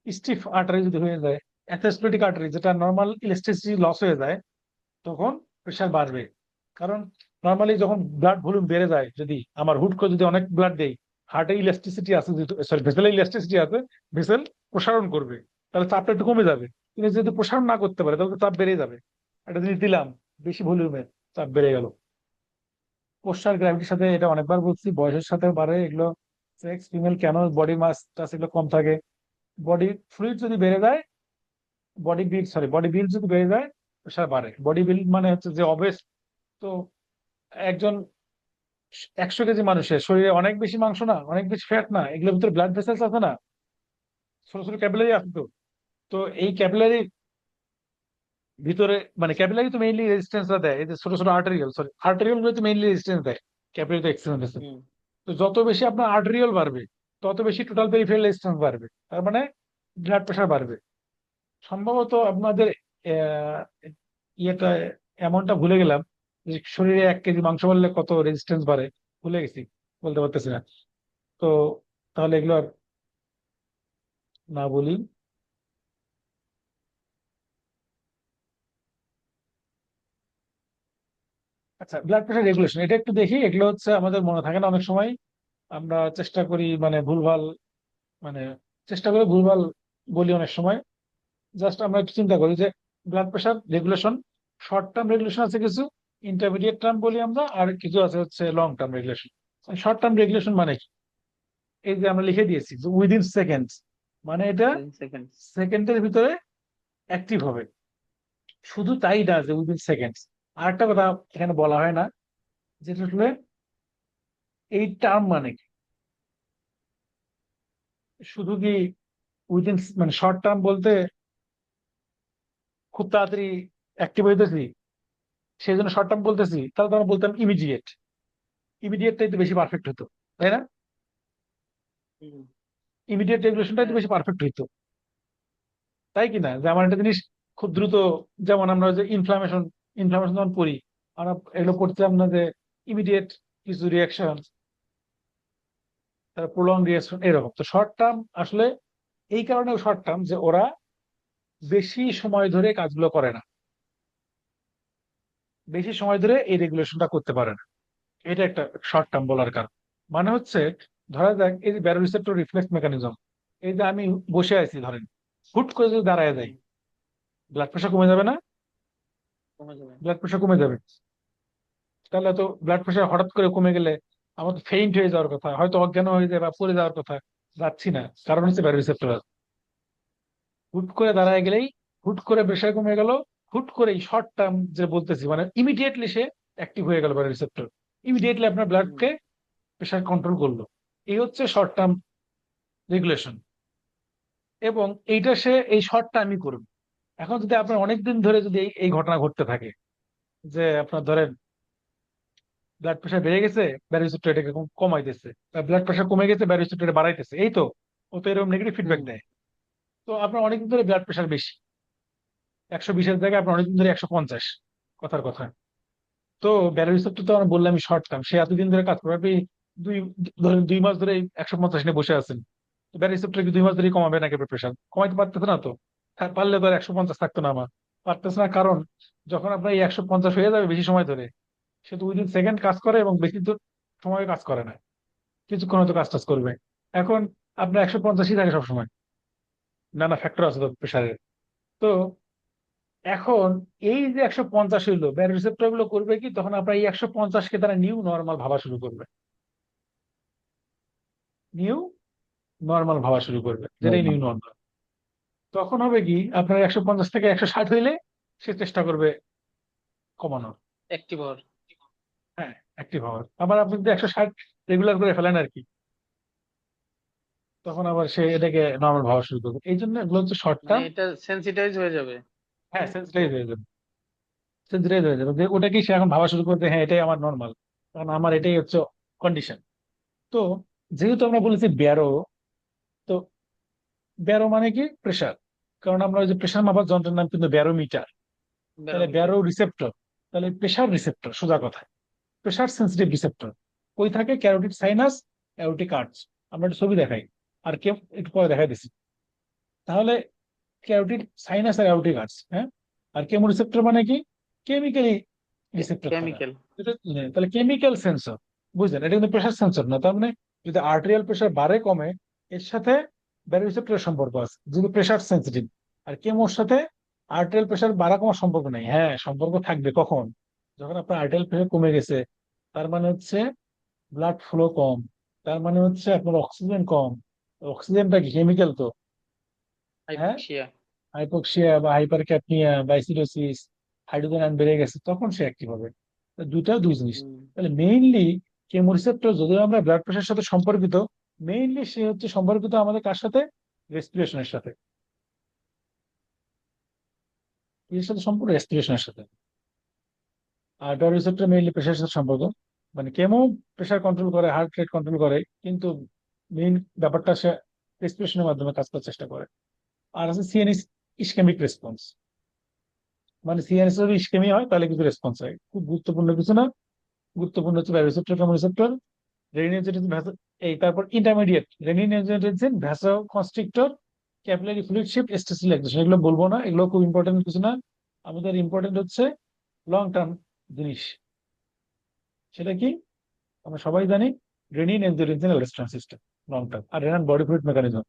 স্টিফ আর্টারি যদি হয়ে যায়, অ্যাথেরোস্ক্লেরোটিক আর্টারি যেটা নর্মাল ইলাস্টিসিটি লস হয়ে যায়, তখন প্রেশার বাড়বে। কারণ নর্মালি যখন ব্লাড ভলিউম বেড়ে যায়, যদি আমার হুট করে যদি অনেক ব্লাড দেই, হার্টে ইলাস্টিসিটি আছে, সরি ভেসেলে ইলাস্টিসিটি আছে, ভেসেল প্রসারণ করবে, তাহলে চাপটা একটু কমে যাবে। কিন্তু যদি প্রসারণ না করতে পারে, তাহলে তো চাপ বেড়ে যাবে। একটা জিনিস দিলাম বেশি ভলিউমে, চাপ বেড়ে গেল। পোস্টার গ্র্যাভিটির সাথে এটা অনেকবার বলছি, বয়সের সাথেও বাড়ে এগুলো। সেক্স ফিমেল কেন বডি মাস টাস এগুলো কম থাকে, বডি ফ্লুইড যদি বেড়ে যায়, বডি বিল যদি বেড়ে যায়, প্রেশার বাড়ে। বডি বিল মানে হচ্ছে যে অবেস, তো একজন 100 কেজি মানুষের শরীরে অনেক বেশি মাংস না, অনেক বেশি ফ্যাট না, এগুলোর ভিতরে ব্লাড ভেসেলস আছে না, ছোট ছোট ক্যাপিলারি আছে তো। তো এই ক্যাপিলারি ভিতরে, মানে ক্যাপিলারি তো মেইনলি রেজিস্ট্যান্স দেয়, এই যে ছোট ছোট আর্টেরিয়াল গুলো তো মেইনলি রেজিস্ট্যান্স দেয়, ক্যাপিলারি তো এক্সটেন্স আছে। হুম। তো যত বেশি আপনার আর্টেরিয়াল বাড়বে, তত বেশি টোটাল পেরিফেরাল রেজিস্ট্যান্স বাড়বে, তার মানে ব্লাড প্রেশার বাড়বে। সম্ভবত আপনাদের আহ, ইয়েটা এমনটা ভুলে গেলাম, যে শরীরে 1 কেজি মাংস বাড়লে কত রেজিস্ট্যান্স বাড়ে, ভুলে গেছি, বলতে পারতেছি না। তো তাহলে এগুলো আর না বলি। আচ্ছা, ব্লাড প্রেশার রেগুলেশন এটা একটু দেখি, এগুলো হচ্ছে আমাদের মনে থাকে না অনেক সময়, আমরা চেষ্টা করি মানে ভুলভাল, মানে চেষ্টা করে ভুলভাল বলি অনেক সময়। জাস্ট আমরা একটু চিন্তা করি যে blood pressure regulation, short term regulation আছে কিছু, ইন্টারমিডিয়েট টার্ম বলি আমরা, আর কিছু আছে হচ্ছে long term regulation. Short term regulation মানে কি? এই যে আমরা লিখে দিয়েছি যে উইদিন সেকেন্ডস, মানে এটা 10 সেকেন্ড। সেকেন্ডের ভিতরে অ্যাক্টিভ হবে। শুধু তাই না যে উইদিন সেকেন্ডস, আর একটা কথা এখানে বলা হয় না, যেটা আসলে এই টার্ম মানে কি, শুধু কি উইদিন, মানে শর্ট টার্ম বলতে খুব তাড়াতাড়ি অ্যাক্টিভ হইতেছি সেই জন্য শর্ট টার্ম বলতেছি, তাহলে তো আমরা বলতাম ইমিডিয়েট, ইমিডিয়েটটাই তো বেশি পারফেক্ট হতো, তাই না? হুম। ইমিডিয়েট রেগুলেশনটাই তো হ্যাঁ। বেশি পারফেক্ট হইতো, তাই কি না? যে আমার একটা জিনিস খুব দ্রুত, যেমন আমরা যে ইনফ্লামেশন, ইনফ্লামেশন যখন পড়ি, আমরা এগুলো পড়ছিলাম না যে ইমিডিয়েট কিছু রিয়াকশন, তার প্রলং রিয়াকশন এরকম। তো শর্ট টার্ম আসলে এই কারণেও শর্ট টার্ম যে ওরা বেশি সময় ধরে কাজগুলো করে না, বেশি সময় ধরে এই রেগুলেশনটা করতে পারে না। এটা একটা শর্ট টার্ম বলার কারণ। মানে হচ্ছে ধরা যাক এই যে ব্যারোরিসেপ্টর রিফ্লেক্স মেকানিজম, এই যে আমি বসে আছি ধরেন, হুট করে যদি দাঁড়ায় যাই, হুম, ব্লাড প্রেশার কমে যাবে না? কমে যাবে। ব্লাড প্রেশার কমে যাবে। তাহলে তো ব্লাড প্রেশার হঠাৎ করে কমে গেলে আমার তো ফেইন্ট হয়ে যাওয়ার কথা, হয়তো অজ্ঞান হয়ে যায় বা পড়ে যাওয়ার কথা, যাচ্ছি না, কারণ হচ্ছে ব্যারোরিসেপ্টর। হুট করে দাঁড়ায় গেলেই হুট করে প্রেশার কমে গেল, হুট করে শর্ট টার্ম যে বলতেছি মানে ইমিডিয়েটলি সে অ্যাক্টিভ হয়ে গেল ব্যারোরিসেপ্টর, ইমিডিয়েটলি আপনার হুম, ব্লাডকে প্রেশার কন্ট্রোল করলো। এই হচ্ছে শর্ট টার্ম রেগুলেশন। এবং এইটা সে এই শর্ট টার্মই করবে। এখন যদি আপনার অনেকদিন ধরে যদি এই ঘটনা ঘটতে থাকে যে আপনার ধরেন ব্লাড প্রেশার বেড়ে গেছে, ব্যারোরিসেপ্টর এটাকে কমাইতেছে, ব্লাড প্রেশার কমে গেছে, ব্যারোরিসেপ্টর এটা বাড়াইতেছে, এই তো ও তো এরকম নেগেটিভ ফিডব্যাক হুম, দেয়। তো আপনার অনেকদিন ধরে ব্লাড প্রেশার বেশি, 120-এর জায়গায় আপনার অনেকদিন ধরে 150, কথার কথা। তো ব্যারোরিসেপ্টর তো আমি বললাম শর্ট টার্ম, সে এতদিন ধরে কাজ করবে। আপনি দুই ধরেন 2 মাস ধরে 150 নিয়ে বসে আছেন, তো ব্যারোরিসেপ্টর কি 2 মাস ধরে কমাবে নাকি আপনার প্রেশার? কমাইতে পারতেছে না তো। হ্যাঁ, পারলে তো আর 150 থাকতো না আমার। পারতেছে না কারণ যখন আপনার এই 150 হয়ে যাবে বেশি সময় ধরে, সে তো উইদিন সেকেন্ড কাজ করে এবং বেশি তো সময় কাজ করে না, কিছুক্ষণ হয়তো কাজ টাজ করবে। এখন আপনার 150ই থাকে সবসময়, নানা ফ্যাক্টর আছে তো প্রেশারের। তো এখন এই যে 150 হইলো, ব্যারো রিসেপ্টর গুলো করবে কি, তখন আপনার এই 150-কে তারা নিউ নর্মাল ভাবা শুরু করবে, নিউ নর্মাল ভাবা শুরু করবে, যেটাই নিউ নর্মাল। তখন হবে কি আপনার 150 থেকে 160 হইলে সে চেষ্টা করবে কমানোর। অ্যাক্টিভ হওয়ার। হ্যাঁ, অ্যাক্টিভ হওয়ার। আবার আপনি যদি 160 রেগুলার করে ফেলেন আর কি, তখন আবার সে এটাকে নর্মাল ভাবা শুরু করবে। এই জন্য এগুলো হচ্ছে শর্ট মানে টার্ম। এটা সেন্সিটাইজ হয়ে যাবে। হ্যাঁ, সেন্সিটাইজ হয়ে যাবে, সেন্সিটাইজ হয়ে যাবে যে ওটাকেই সে এখন ভাবা শুরু করবে, হ্যাঁ এটাই আমার নর্মাল, কারণ আমার এটাই হচ্ছে কন্ডিশন। তো যেহেতু আমরা বলেছি ব্যারো, তো ব্যারো মানে কি প্রেসার, কারণ আমরা ওই যে প্রেসার মাপার যন্ত্রের নাম কিন্তু ব্যারোমিটার। তাহলে ব্যারোমিটার। ব্যারো রিসেপ্টর, তাহলে প্রেসার রিসেপ্টর, সোজা কথা প্রেসার সেন্সিটিভ রিসেপ্টর কই থাকে? Carotid sinus, aortic arch. আমরা একটা ছবি দেখাই, আর কেউ একটু পরে দেখাই দিচ্ছি। তাহলে ক্যারোটিড সাইনাস আর অ্যাওরটিক আর্চ, হ্যাঁ। আর কেমো রিসেপ্টর মানে কি? কেমিক্যালি রিসেপ্টর তারা। কেমিক্যাল। তাহলে কেমিক্যাল সেন্সর, বুঝলেন? এটা কিন্তু প্রেশার সেন্সর না। তার মানে যদি আর্টেরিয়াল প্রেশার বাড়ে কমে, এর সাথে ব্যারোরিসেপ্টরের সম্পর্ক আছে, যদি প্রেশার সেন্সিটিভ। আর কেমোর সাথে আর্টেরিয়াল প্রেশার বাড়া কমার সম্পর্ক নেই। হ্যাঁ, সম্পর্ক থাকবে কখন? যখন আপনার আর্টেরিয়াল প্রেশার কমে গেছে, তার মানে হচ্ছে ব্লাড ফ্লো কম, তার মানে হচ্ছে আপনার অক্সিজেন কম। অক্সিজেনটা কি কেমিক্যাল তো? হ্যাঁ, হাইপোক্সিয়া। হাইপোক্সিয়া বা হাইপার ক্যাপনিয়া বা অ্যাসিডোসিস, হাইড্রোজেন আয়ন বেড়ে গেছে, তখন সে অ্যাক্টিভ হবে। তো দুইটা দুই জিনিস। হুম, তাহলে মেইনলি কেমোরিসেপ্টর যদিও আমরা ব্লাড প্রেশারের সাথে সম্পর্কিত, মেইনলি সে হচ্ছে সম্পর্কিত আমাদের কার সাথে? রেসপিরেশনের সাথে। এর সাথে সম্পর্ক রেসপিরেশনের সাথে। আর ডর রিসেপ্টর মেইনলি প্রেশারের সাথে সম্পর্ক। মানে কেমো প্রেশার কন্ট্রোল করে, হার্ট রেট কন্ট্রোল করে, কিন্তু মেইন ব্যাপারটা সে রেসপিরেশনের মাধ্যমে কাজ করার চেষ্টা করে। আর আছে সিএনএস, ইসকেমিক রেসপন্স। মানে সিএনএস যদি ইসকেমি হয় তাহলে কিন্তু রেসপন্স হয়, খুব গুরুত্বপূর্ণ কিছু না। গুরুত্বপূর্ণ হচ্ছে রিসেপ্টর, কেমোরিসেপ্টর, রেনিন, এই তারপর intermediate renin angiotensin, vasoconstrictor, capillary fluid shift, stress relaxation. এগুলো বলবো না, এগুলো খুব ইম্পর্টেন্ট কিছু না। আমাদের ইম্পর্টেন্ট হচ্ছে লং টার্ম জিনিস। সেটা কি? আমরা সবাই জানি renin angiotensin aldosterone system long term, আর রেনান বডি ফ্লুইড মেকানিজম।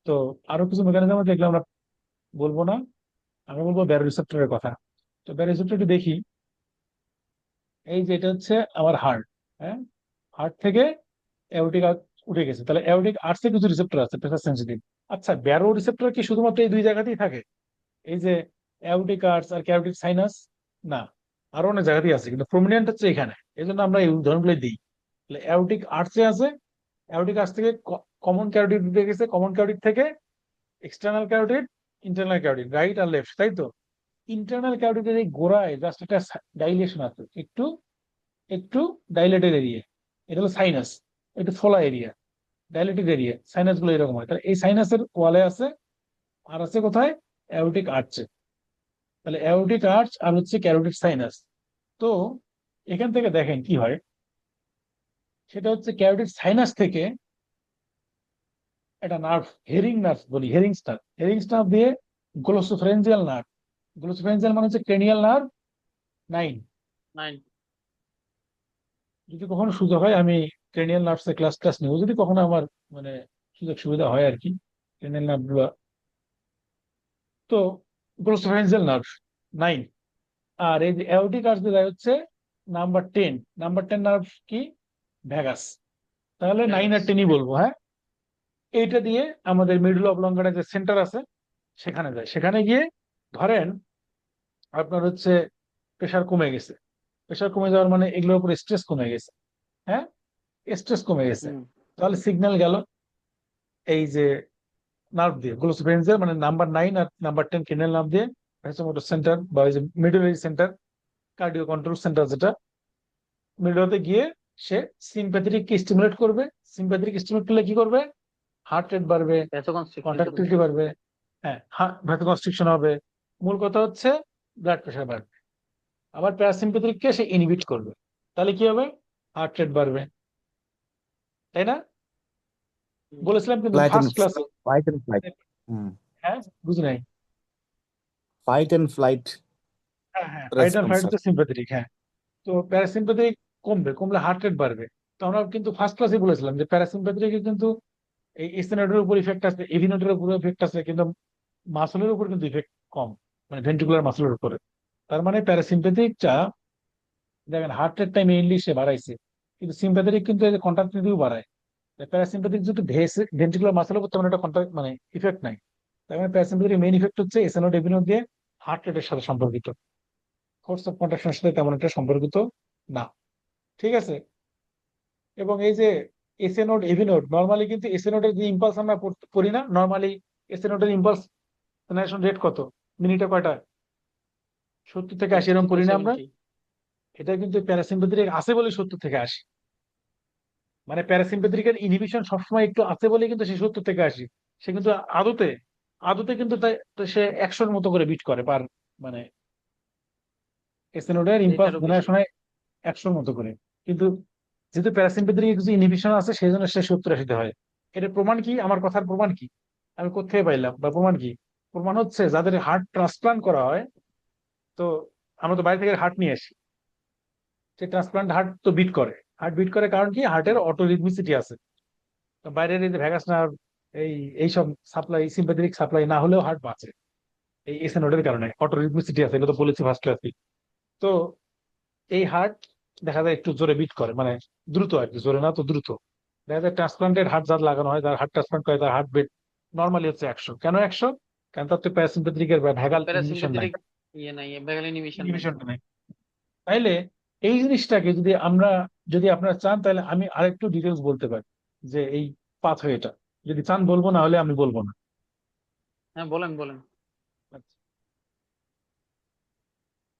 তো আরো কিছু মেকানিজম আছে, এগুলো আমরা বলবো না। আমরা বলবো ব্যারো রিসেপ্টরের কথা। তো ব্যারো রিসেপ্টর একটু দেখি। এই যে এটা হচ্ছে আমার হার্ট, হ্যাঁ। হার্ট থেকে অ্যাওরটিক উঠে গেছে, তাহলে অ্যাওরটিক আর্টসে কিছু রিসেপ্টর আছে প্রেসার সেন্সিটিভ। আচ্ছা, ব্যারো রিসেপ্টর কি শুধুমাত্র এই দুই জায়গাতেই থাকে? এই যে অ্যাওরটিক আর্টস আর ক্যারোটিক সাইনাস? না, আরো অনেক জায়গাতেই আছে, কিন্তু প্রমিনেন্ট হচ্ছে এখানে, এই জন্য আমরা এই উদাহরণগুলো দিই। তাহলে অ্যাওরটিক আর্টসে আছে, অ্যাওরটিক আর্টস থেকে কমন ক্যারোটিড উঠে গেছে, কমন ক্যারোটিড থেকে external carotid, internal carotid, right আর লেফট, তাই তো? ইন্টারনাল ক্যারোটিডের এই গোড়ায় জাস্ট একটা ডাইলেশন আছে, একটু একটু ডাইলেটেড এরিয়া, এটা হলো সাইনাস, একটু ফোলা এরিয়া, ডাইলেটেড এরিয়া। সাইনাস গুলো এরকম হয়। তাহলে এই সাইনাসের ওয়ালে আছে, আর আছে কোথায়? অ্যাওরটিক আর্চে। তাহলে অ্যাওরটিক আর্চ আর হচ্ছে ক্যারোটিড সাইনাস। তো এখান থেকে দেখেন কি হয়, সেটা হচ্ছে ক্যারোটিড সাইনাস থেকে একটা নার্ভ, হেরিং নার্ভ বলি, হেরিংস নার্ভ দিয়ে গ্লোসোফারেঞ্জিয়াল নার্ভ। গ্লোসোফারেঞ্জিয়াল মানে হচ্ছে ক্রেনিয়াল নার্ভ 9। 9। যদি কখনো সুযোগ হয় আমি ক্রেনিয়াল নার্ভসের ক্লাস নেবো, যদি কখনো আমার মানে সুযোগ সুবিধা হয় আর কি, ক্রেনিয়াল নার্ভ গুলো। তো গ্লোসোফারেঞ্জিয়াল নার্ভ 9। আর এই যে অ্যাওরটিক আর্চ দিয়ে হচ্ছে নাম্বার 10। নাম্বার 10 নার্ভ কি? ভ্যাগাস। তাহলে 9 আর 10ই বলবো, হ্যাঁ। এইটা দিয়ে আমাদের মিডল অবলঙ্গাটা যে সেন্টার আছে সেখানে যায়। সেখানে গিয়ে ধরেন আপনার হচ্ছে প্রেশার কমে গেছে। প্রেশার কমে যাওয়ার মানে এগুলোর উপর স্ট্রেস কমে গেছে, হ্যাঁ, স্ট্রেস কমে গেছে। হুম। তাহলে সিগন্যাল গেল এই যে নার্ভ দিয়ে, গ্লোসোফারেঞ্জিয়াল মানে নাম্বার 9 আর নাম্বার 10 ক্রেনিয়াল নার্ভ দিয়ে ভ্যাসোমোটর সেন্টার বা ওই যে মিডুলারি সেন্টার, কার্ডিও কন্ট্রোল সেন্টার যেটা, মিডলতে গিয়ে সে সিম্প্যাথেটিক কে স্টিমুলেট করবে। সিম্প্যাথেটিক স্টিমুলেট করলে কি করবে? হার্ট রেট বাড়বে, ভ্যাসোকনস্ট্রিকশন। কন্ট্রাক্টিলিটি বাড়বে, হ্যাঁ, ভ্যাসোকনস্ট্রিকশন হবে। মূল কথা হচ্ছে ব্লাড প্রেশার বাড়বে। আবার প্যারাসিম্প্যাথেটিক কে সে ইনহিবিট করবে, তাহলে কি হবে? হার্ট রেট বাড়বে, তাই না? বলেছিলাম কিন্তু ফ্লাইট এন্ড ফার্স্ট ক্লাসে। Fight and flight. হুম। হ্যাঁ, বুঝি নাই। ফাইট এন্ড ফ্লাইট হ্যাঁ হ্যাঁ, ফাইট আর রেসপন্স। ফ্লাইট হচ্ছে সিম্প্যাথেটিক, হ্যাঁ। তো প্যারাসিম্প্যাথেটিক কমলে হার্ট রেট বাড়বে। তো আমরা কিন্তু ফার্স্ট ক্লাসে বলেছিলাম যে প্যারাসিম্প্যাথেটিক কিন্তু এই এসি নোডের উপর ইফেক্ট আছে, এভি নোডের উপর ইফেক্ট আছে, কিন্তু মাসলের উপর কিন্তু ইফেক্ট কম, মানে ভেন্ট্রিকুলার মাসলের উপরে। তার মানে প্যারাসিম্প্যাথেটিকটা দেখেন হার্ট রেটটা মেইনলি সে বাড়াইছে, কিন্তু সিম্প্যাথেটিক কিন্তু এই কন্ট্রাক্টিলিটিও বাড়ায়। প্যারাসিম্প্যাথিক যদি ভেন্ট্রিকুলার মাসলের উপর তেমন একটা কন্ট্রাক্ট মানে ইফেক্ট নাই। তার মানে প্যারাসিম্প্যাথিক মেইন ইফেক্ট হচ্ছে এসএনও ডেভিনো দিয়ে হার্ট রেটের সাথে সম্পর্কিত, ফোর্স অফ কন্ট্রাকশনের সাথে তেমন একটা সম্পর্কিত না। ঠিক আছে। এবং এই যে SA node AV node, normally কিন্তু এসএ নোডের যে ইম্পালস আমরা পড়ি না, নর্মালি এসএ নোডের ইম্পালস জেনারেশন রেট কত? মিনিটে কয়টা? 70 থেকে 80 এরকম পড়ি না আমরা? এটা কিন্তু প্যারাসিম্পেথেটিক আছে বলে 70 থেকে 80। মানে প্যারাসিম্পেথেটিকের ইনহিবিশন সবসময় একটু আছে বলে কিন্তু সে 70 থেকে 80। সে কিন্তু আদতে আদতে কিন্তু সে 100-র মতো করে বিট করে পার, মানে এসএ নোডের ইম্পালস এটারও বেশি। জেনারেশনে 100-র মতো করে। কিন্তু যেহেতু প্যারাসিম্পেথেটিক কিছু ইনহিবিশন আছে সেই জন্য সে 70-80-তে হয়। এটা প্রমাণ কি? আমার কথার প্রমাণ কি? আমি কোথায় পাইলাম বা প্রমাণ কি? প্রমাণ হচ্ছে যাদের হার্ট ট্রান্সপ্লান্ট করা হয়, তো আমরা তো বাইরে থেকে হার্ট নিয়ে আসি, সেই ট্রান্সপ্লান্ট হার্ট তো বিট করে। হার্ট বিট করে কারণ কি? হার্টের অটোরিদমিসিটি আছে। তো বাইরের এই যে ভ্যাগাস নার্ভ, এই এইসব সাপ্লাই, সিম্প্যাথেটিক সাপ্লাই না হলেও হার্ট বাঁচে এই এসএ নোডের কারণে, অটোরিদমিসিটি আছে, এটা তো বলেছি ফার্স্ট ক্লাসে। তো এই হার্ট দেখা যায় একটু জোরে বিট করে, মানে দ্রুত আর কি, জোরে না তো দ্রুত। দেখা যায় ট্রান্সপ্লান্টেড হার্ট যার লাগানো হয়, যার হার্ট ট্রান্সপ্লান্ট করে, তার হার্ট বিট নর্মালি হচ্ছে 100। কেন 100? কারণ তার তো প্যারাসিম্প্যাথেটিকের বা ভ্যাগাল ইনহিবিশন নাই, প্যারাসিম্পথেটিক ইয়ে নাই, ভ্যাগাল ইনহিবিশন নাই। ইনহিবিশনটা নাই। তাইলে এই জিনিসটাকে যদি আমরা, যদি আপনারা চান তাহলে আমি আরেকটু ডিটেলস বলতে পারি যে এই পাথওয়েটা, যদি চান বলবো, না হলে আমি বলবো না। হ্যাঁ, বলেন বলেন। আচ্ছা,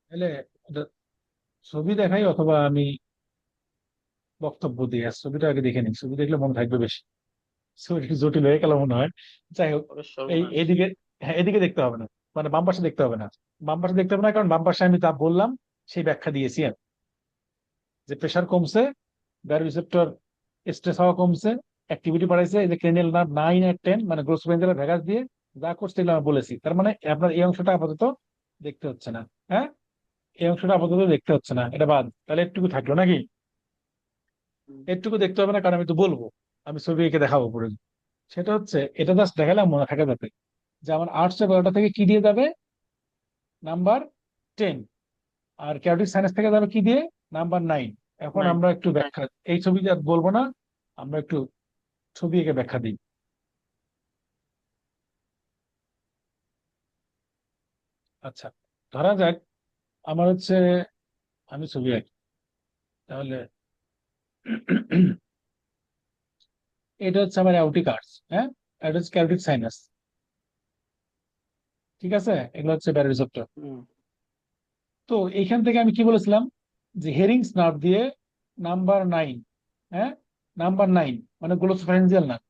তাহলে এটা ছবি দেখাই অথবা আমি বক্তব্য দিই? আর ছবিটা আগে দেখে নিই, ছবি দেখলে মনে থাকবে বেশি। ছবিটা একটু জটিল হয়ে গেল মনে হয়। যাই হোক, এই সর্বনাশ। এদিকে, হ্যাঁ এদিকে দেখতে হবে না, মানে বাম পাশে দেখতে হবে না। বাম পাশে দেখতে হবে না কারণ বাম পাশে আমি তা বললাম, সেই ব্যাখ্যা দিয়েছি আমি, যে প্রেশার কমছে, ব্যারোরিসেপ্টর স্ট্রেস হওয়া কমছে, অ্যাক্টিভিটি বাড়াইছে, এই যে ক্রেনিয়াল নার্ভ 9 আর 10 মানে গ্রোসবেঞ্জাল ভ্যাগাস দিয়ে যা করছে এগুলো আমি বলেছি। তার মানে আপনার এই অংশটা আপাতত দেখতে হচ্ছে না, হ্যাঁ, এই অংশটা আপাতত দেখতে হচ্ছে না, এটা বাদ। তাহলে একটুকু থাকলো নাকি? একটুকু দেখতে হবে না কারণ আমি তো বলবো, আমি ছবি এঁকে দেখাবো পুরো। সেটা হচ্ছে এটা জাস্ট দেখালাম মনে থাকে যাতে, যে আমার 812টা থেকে কি দিয়ে যাবে? নাম্বার 10। আর ক্যারোটিক সাইনাস থেকে যাবে কি দিয়ে? নাম্বার 9। এখন 9। আমরা একটু ব্যাখ্যা, এই ছবি আর বলবো না, আমরা একটু ছবি এঁকে ব্যাখ্যা দিই। আচ্ছা, ধরা যাক আমার হচ্ছে, আমি ছবি আঁকি তাহলে। এটা হচ্ছে আমার অ্যাওরটিক আর্চ, হ্যাঁ, এটা হচ্ছে ক্যারোটিক সাইনাস, ঠিক আছে, এগুলো হচ্ছে ব্যারোরিসেপ্টর। তো এইখান থেকে আমি কি বলেছিলাম? যে হেরিংস নার্ভ দিয়ে নাম্বার 9, হ্যাঁ, নাম্বার 9 মানে গ্লোসোফ্যারেঞ্জিয়াল নার্ভ,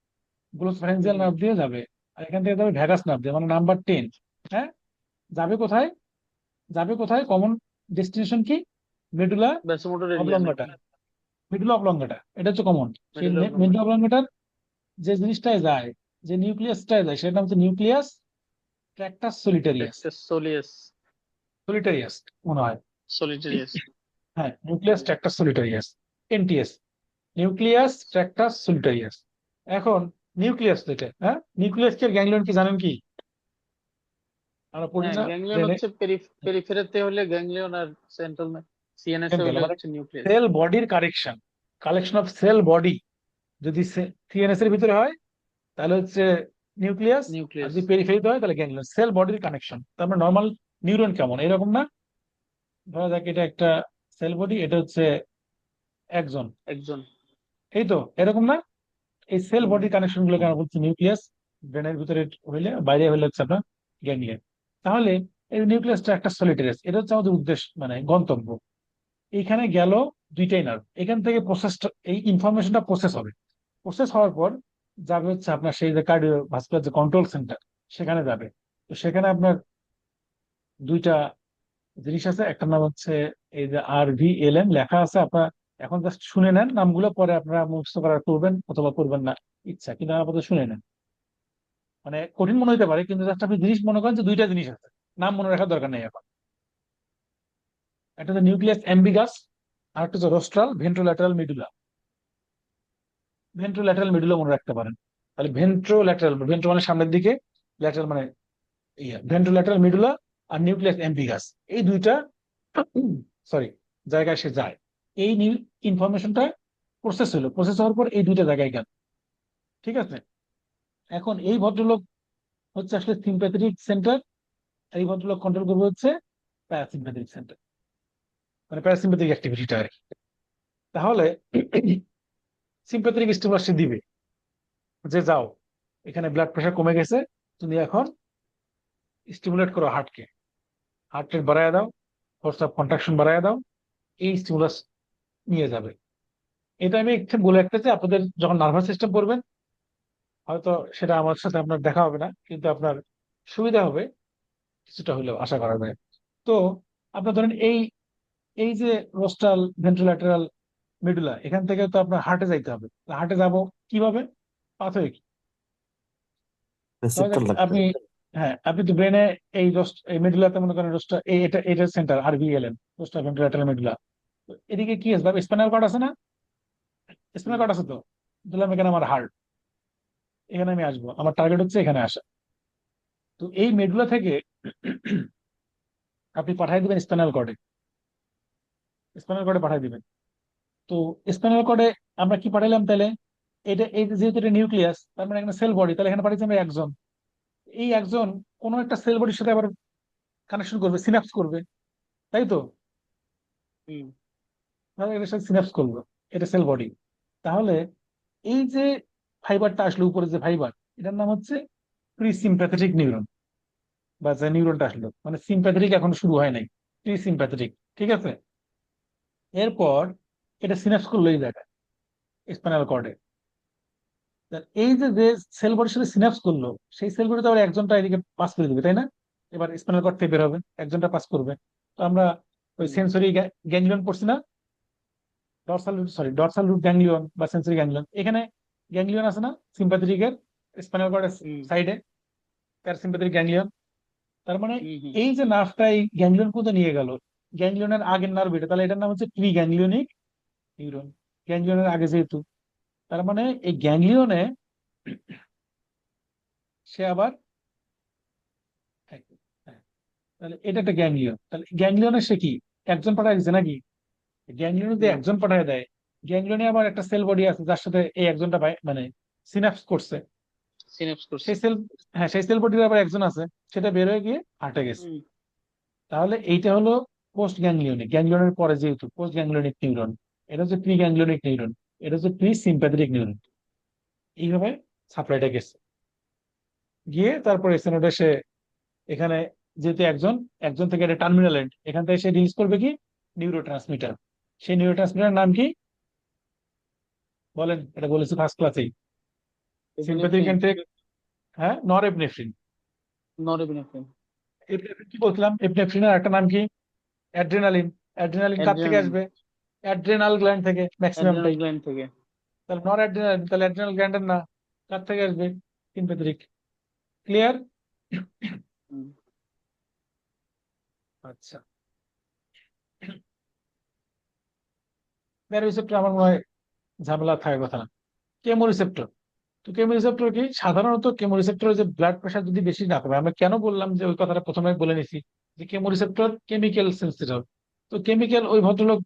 গ্লোসোফ্যারেঞ্জিয়াল নার্ভ দিয়ে যাবে। আর এখান থেকে যাবে ভ্যাগাস নার্ভ দিয়ে, মানে নাম্বার 10, হ্যাঁ। যাবে কোথায়? যাবে কোথায়? কমন ডেস্টিনেশন কি? মেডুলা ভ্যাসোমোটর রিজিয়নে। অবলঙ্গাটা, মিডল অবলঙ্গেটা, এটা হচ্ছে কমন। সেই মিডল অফ মিডল অবলঙ্গেটার যে জিনিসটায় যায়, যে নিউক্লিয়াসটায় যায়, সেটা নাম হচ্ছে নিউক্লিয়াস ট্র্যাক্টাস সলিটারিয়াস। টেক্সাস সোলিয়াস সলিটারিয়াস মনে হয়। সলিটারিয়াস। হ্যাঁ, নিউক্লিয়াস ট্র্যাক্টাস সলিটারিয়াস, এনটিএস, নিউক্লিয়াস ট্র্যাক্টাস সলিটারিয়াস। এখন নিউক্লিয়াস থেকে, হ্যাঁ, নিউক্লিয়াস কি গ্যাংলিয়ন কি জানেন কি? আমরা পড়ি হ্যাঁ, না গ্যাংলিয়ন ব্রেনে? হচ্ছে পেরিফেরাতে হলে গ্যাংলিয়ন, আর সেন্ট্রাল সিএনএস এ হলে মানে হচ্ছে নিউক্লিয়াস। সেল বডির কালেকশন অফ সেল বডি যদি সিএনএস এর ভিতরে হয় তাহলে হচ্ছে নিউক্লিয়াস, আর নিউক্লিয়াস। যদি পেরিফেরিতে হয় তাহলে গ্যাংলিয়ন। সেল বডির কানেকশন, তার মানে নর্মাল নিউরন কেমন এরকম না? ধরা যাক এটা একটা সেল বডি, এটা হচ্ছে একজন, একজন। এই তো এরকম না? এই সেল হুম। বডির কানেকশন গুলোকে আমরা বলছি নিউক্লিয়াস। ব্রেনের ভিতরে হইলে, বাইরে হইলে হচ্ছে আপনার গ্যাংলিয়ন। তাহলে এই নিউক্লিয়াসটা একটা সলিটারিয়াস, এটা হচ্ছে আমাদের উদ্দেশ্য, মানে গন্তব্য। এইখানে গেল দুইটাই নার্ভ, এখান থেকে প্রসেসটা, এই ইনফরমেশনটা প্রসেস হবে। প্রসেস হওয়ার পর যাবে হচ্ছে আপনার সেই যে কার্ডিওভাস্কুলার যে কন্ট্রোল সেন্টার, সেখানে যাবে। তো সেখানে আপনার দুইটা জিনিস আছে, একটা নাম হচ্ছে এই যে RVLM লেখা আছে, আপনার এখন জাস্ট শুনে নেন নামগুলো, পরে আপনারা মুখস্থ করার করবেন অথবা করবেন না ইচ্ছা, কিন্তু আপাতত শুনে নেন। মানে কঠিন মনে হতে পারে, কিন্তু জাস্ট আপনি জিনিস মনে করেন যে দুইটা জিনিস আছে, নাম মনে রাখার দরকার নেই এখন। একটা হচ্ছে নিউক্লিয়াস অ্যাম্বিগাস, আর একটা হচ্ছে রোস্ট্রাল ভেন্ট্রোল্যাটারাল মিডুলা। ভেন্ট্রোল্যাটারাল মিডুলা মনে রাখতে পারেন। তাহলে ভেন্ট্রো মানে সামনের দিকে, ল্যাটারাল মানে ভেন্ট্রোল্যাটারাল মিডুলা, আর নিউক্লিয়াস অ্যাম্বিগাস, এই দুইটা সরি জায়গায় সে যায়। এই ইনফরমেশনটা প্রসেস হওয়ার পর এই দুইটা জায়গায় গেল। ঠিক আছে, এখন এই ভদ্রলোক হচ্ছে আসলে সিম্প্যাথেটিক সেন্টার, এই ভদ্রলোক কন্ট্রোল করবে হচ্ছে প্যারাসিম্প্যাথেটিক সেন্টার, মানে প্যারাসিম্প্যাথেটিক অ্যাক্টিভিটিটা আর কি। তাহলে সিম্প্যাথেটিক স্টিমুলাস সে দিবে যে যাও, এখানে ব্লাড প্রেশার কমে গেছে, তুমি এখন স্টিমুলেট করো হার্টকে, হার্ট রেট বাড়ায় দাও, ফোর্স অফ কন্ট্রাকশন বাড়ায় দাও, এই স্টিমুলাস নিয়ে যাবে। এটা আমি একটু বলে রাখতে চাই, আপনাদের যখন নার্ভাস সিস্টেম পড়বেন হয়তো সেটা আমার সাথে আপনার দেখা হবে না, কিন্তু আপনার সুবিধা হবে কিছুটা হলেও, আশা করা যায়। তো আপনার ধরেন এই এই যে রোস্টাল ভেন্ট্রোল্যাটারাল মেডুলা, এখান থেকে তো আপনার হার্টে যাইতে হবে। হার্টে যাব কিভাবে? পাথওয়ে কি? ধরা রিসেপ্টর যাক লাগবে। আপনি, হ্যাঁ, আপনি তো ব্রেনে এই মেডুলাতে মনে করেন রোস্টা, এটা সেন্টার RVLM, রোস্টা ভেন্ট্রোল্যাটারাল মেডুলা। এদিকে কি আসবে? স্পাইনাল কর্ড আছে না? স্পাইনাল হুম। কর্ড আছে তো। ধরলাম এখানে আমার হার্ট, এখানে আমি আসবো, আমার টার্গেট হচ্ছে এখানে আসা। তো এই মেডুলা থেকে আপনি পাঠিয়ে দিবেন স্পাইনাল কর্ডে, স্পাইনাল কর্ডে পাঠিয়ে দিবেন। তো স্পাইনাল কর্ডে আমরা কি পাঠাইলাম তাহলে? এটা এই যে যেহেতু এটা নিউক্লিয়াস, তার মানে এখানে সেল বডি, তাহলে এখানে পাঠিয়েছি আমরা একজন। এই একজন কোন একটা সেল বডির সাথে আবার কানেকশন করবে, সিনাপস করবে, তাই তো? হুম। তাহলে এটার সাথে সিনাপস করলো, এটা সেল বডি। তাহলে এই যে ফাইবারটা আসলো উপরে, যে ফাইবার, এটার নাম হচ্ছে প্রি সিম্প্যাথেটিক নিউরন, বা যে নিউরনটা আসলো, মানে সিম্প্যাথেটিক এখন শুরু হয় নাই, প্রি সিম্প্যাথেটিক। ঠিক আছে, এরপর এটা সিনাপস করলো এই জায়গায়, স্পাইনাল কর্ডে। এই যে যে সেল বডির সাথে সিনাপস করলো, সেই সেল বডি তো আবার একজনটা এদিকে পাস করে দিবে, তাই না? এবার স্পাইনাল কর্ড থেকে বের হবে, একজনটা পাস করবে। তো আমরা ওই হুম। সেন্সরি গ্যাংলিয়ন পড়ছি না, ডরসাল রুট গ্যাংলিয়ন বা সেন্সরি গ্যাংলিয়ন, এখানে গ্যাংলিয়ন আছে না সিম্প্যাথেটিকের, স্পাইনাল কর্ডের হুম। সাইডে প্যারাসিম্প্যাথেটিক গ্যাংলিয়ন। তার মানে হুম। হুম। এই যে নার্ভটা এই গ্যাংলিয়ন পর্যন্ত নিয়ে গেল, গ্যাংলিয়নের আগের নার্ভ এটা, তাহলে এটার নাম হচ্ছে প্রি গ্যাংলিয়নিক নিউরন, গ্যাংলিয়নের আগে যেহেতু। তার মানে এই গ্যাংলিয়নে সে আবার, হ্যাঁ, তাহলে এটা একটা গ্যাংলিয়ন, তাহলে গ্যাংলিয়নে সে কি একজন পাঠায় দিচ্ছে নাকি? গ্যাংলিয়নে যদি হুম। একজন পাঠায় দেয়, গ্যাংলিয়নে আবার একটা সেল বডি আছে যার সাথে এই একজনটা মানে সিনাপস করছে, সিনাপস করছে। সেই সেল, হ্যাঁ, সেই সেল বডির আবার একজন আছে, সেটা বের হয়ে গিয়ে হার্টে গেছে। হুম। তাহলে এইটা হলো পোস্ট গ্যাংলিয়নিক, গ্যাংলিয়নের পরে যেহেতু পোস্ট গ্যাংলিয়নিক নিউরন, এটা হচ্ছে প্রি গ্যাংলিয়নিক নিউরন, এটা হচ্ছে প্রি সিম্প্যাথেটিক নিউরন। এইভাবে সাপ্লাইটা গেছে, গিয়ে তারপরে এসে সে এখানে, যেহেতু একজন, একজন থেকে একটা টার্মিনাল এন্ড, এখান থেকে সে রিলিজ করবে কি নিউরো ট্রান্সমিটার। সেই নিউরো ট্রান্সমিটার নাম কি বলেন? এটা বলেছি ফার্স্ট ক্লাসেই, সিম্প্যাথেটিক এপিনেফ্রিন। এন্ড, হ্যাঁ, নরএপিনেফ্রিন। নরএপিনেফ্রিন। এপিনেফ্রিন কি বলছিলাম? এপিনেফ্রিনের একটা নাম কি? অ্যাড্রেনালিন। অ্যাড্রেনালিন কার থেকে অ্যাড্রিনালিন। আসবে? অ্যাড্রেনাল গ্ল্যান্ড থেকে ম্যাক্সিমামটাই। অ্যাড্রিনাল গ্ল্যান্ড থেকে। তাহলে নর অ্যাড্রেনাল, তাহলে অ্যাড্রেনাল গ্ল্যান্ডের না, কার থেকে আসবে? সিম্প্যাথেটিক। ক্লিয়ার? হুম। আচ্ছা, ব্যারোরিসেপ্টর আমার মনে হয় ঝামেলা থাকার কথা না। কেমোরিসেপ্টর, তো কেমোরিসেপ্টর কি? সাধারণত কেমোরিসেপ্টর যে ব্লাড প্রেশার যদি বেশি না কমে, আমরা কেন বললাম যে ওই কথাটা প্রথমে বলে নিছি যে কেমোরিসেপ্টর কেমিক্যাল সেন্সিটিভ। তো কেমিক্যাল ওই ভদ্রলোক,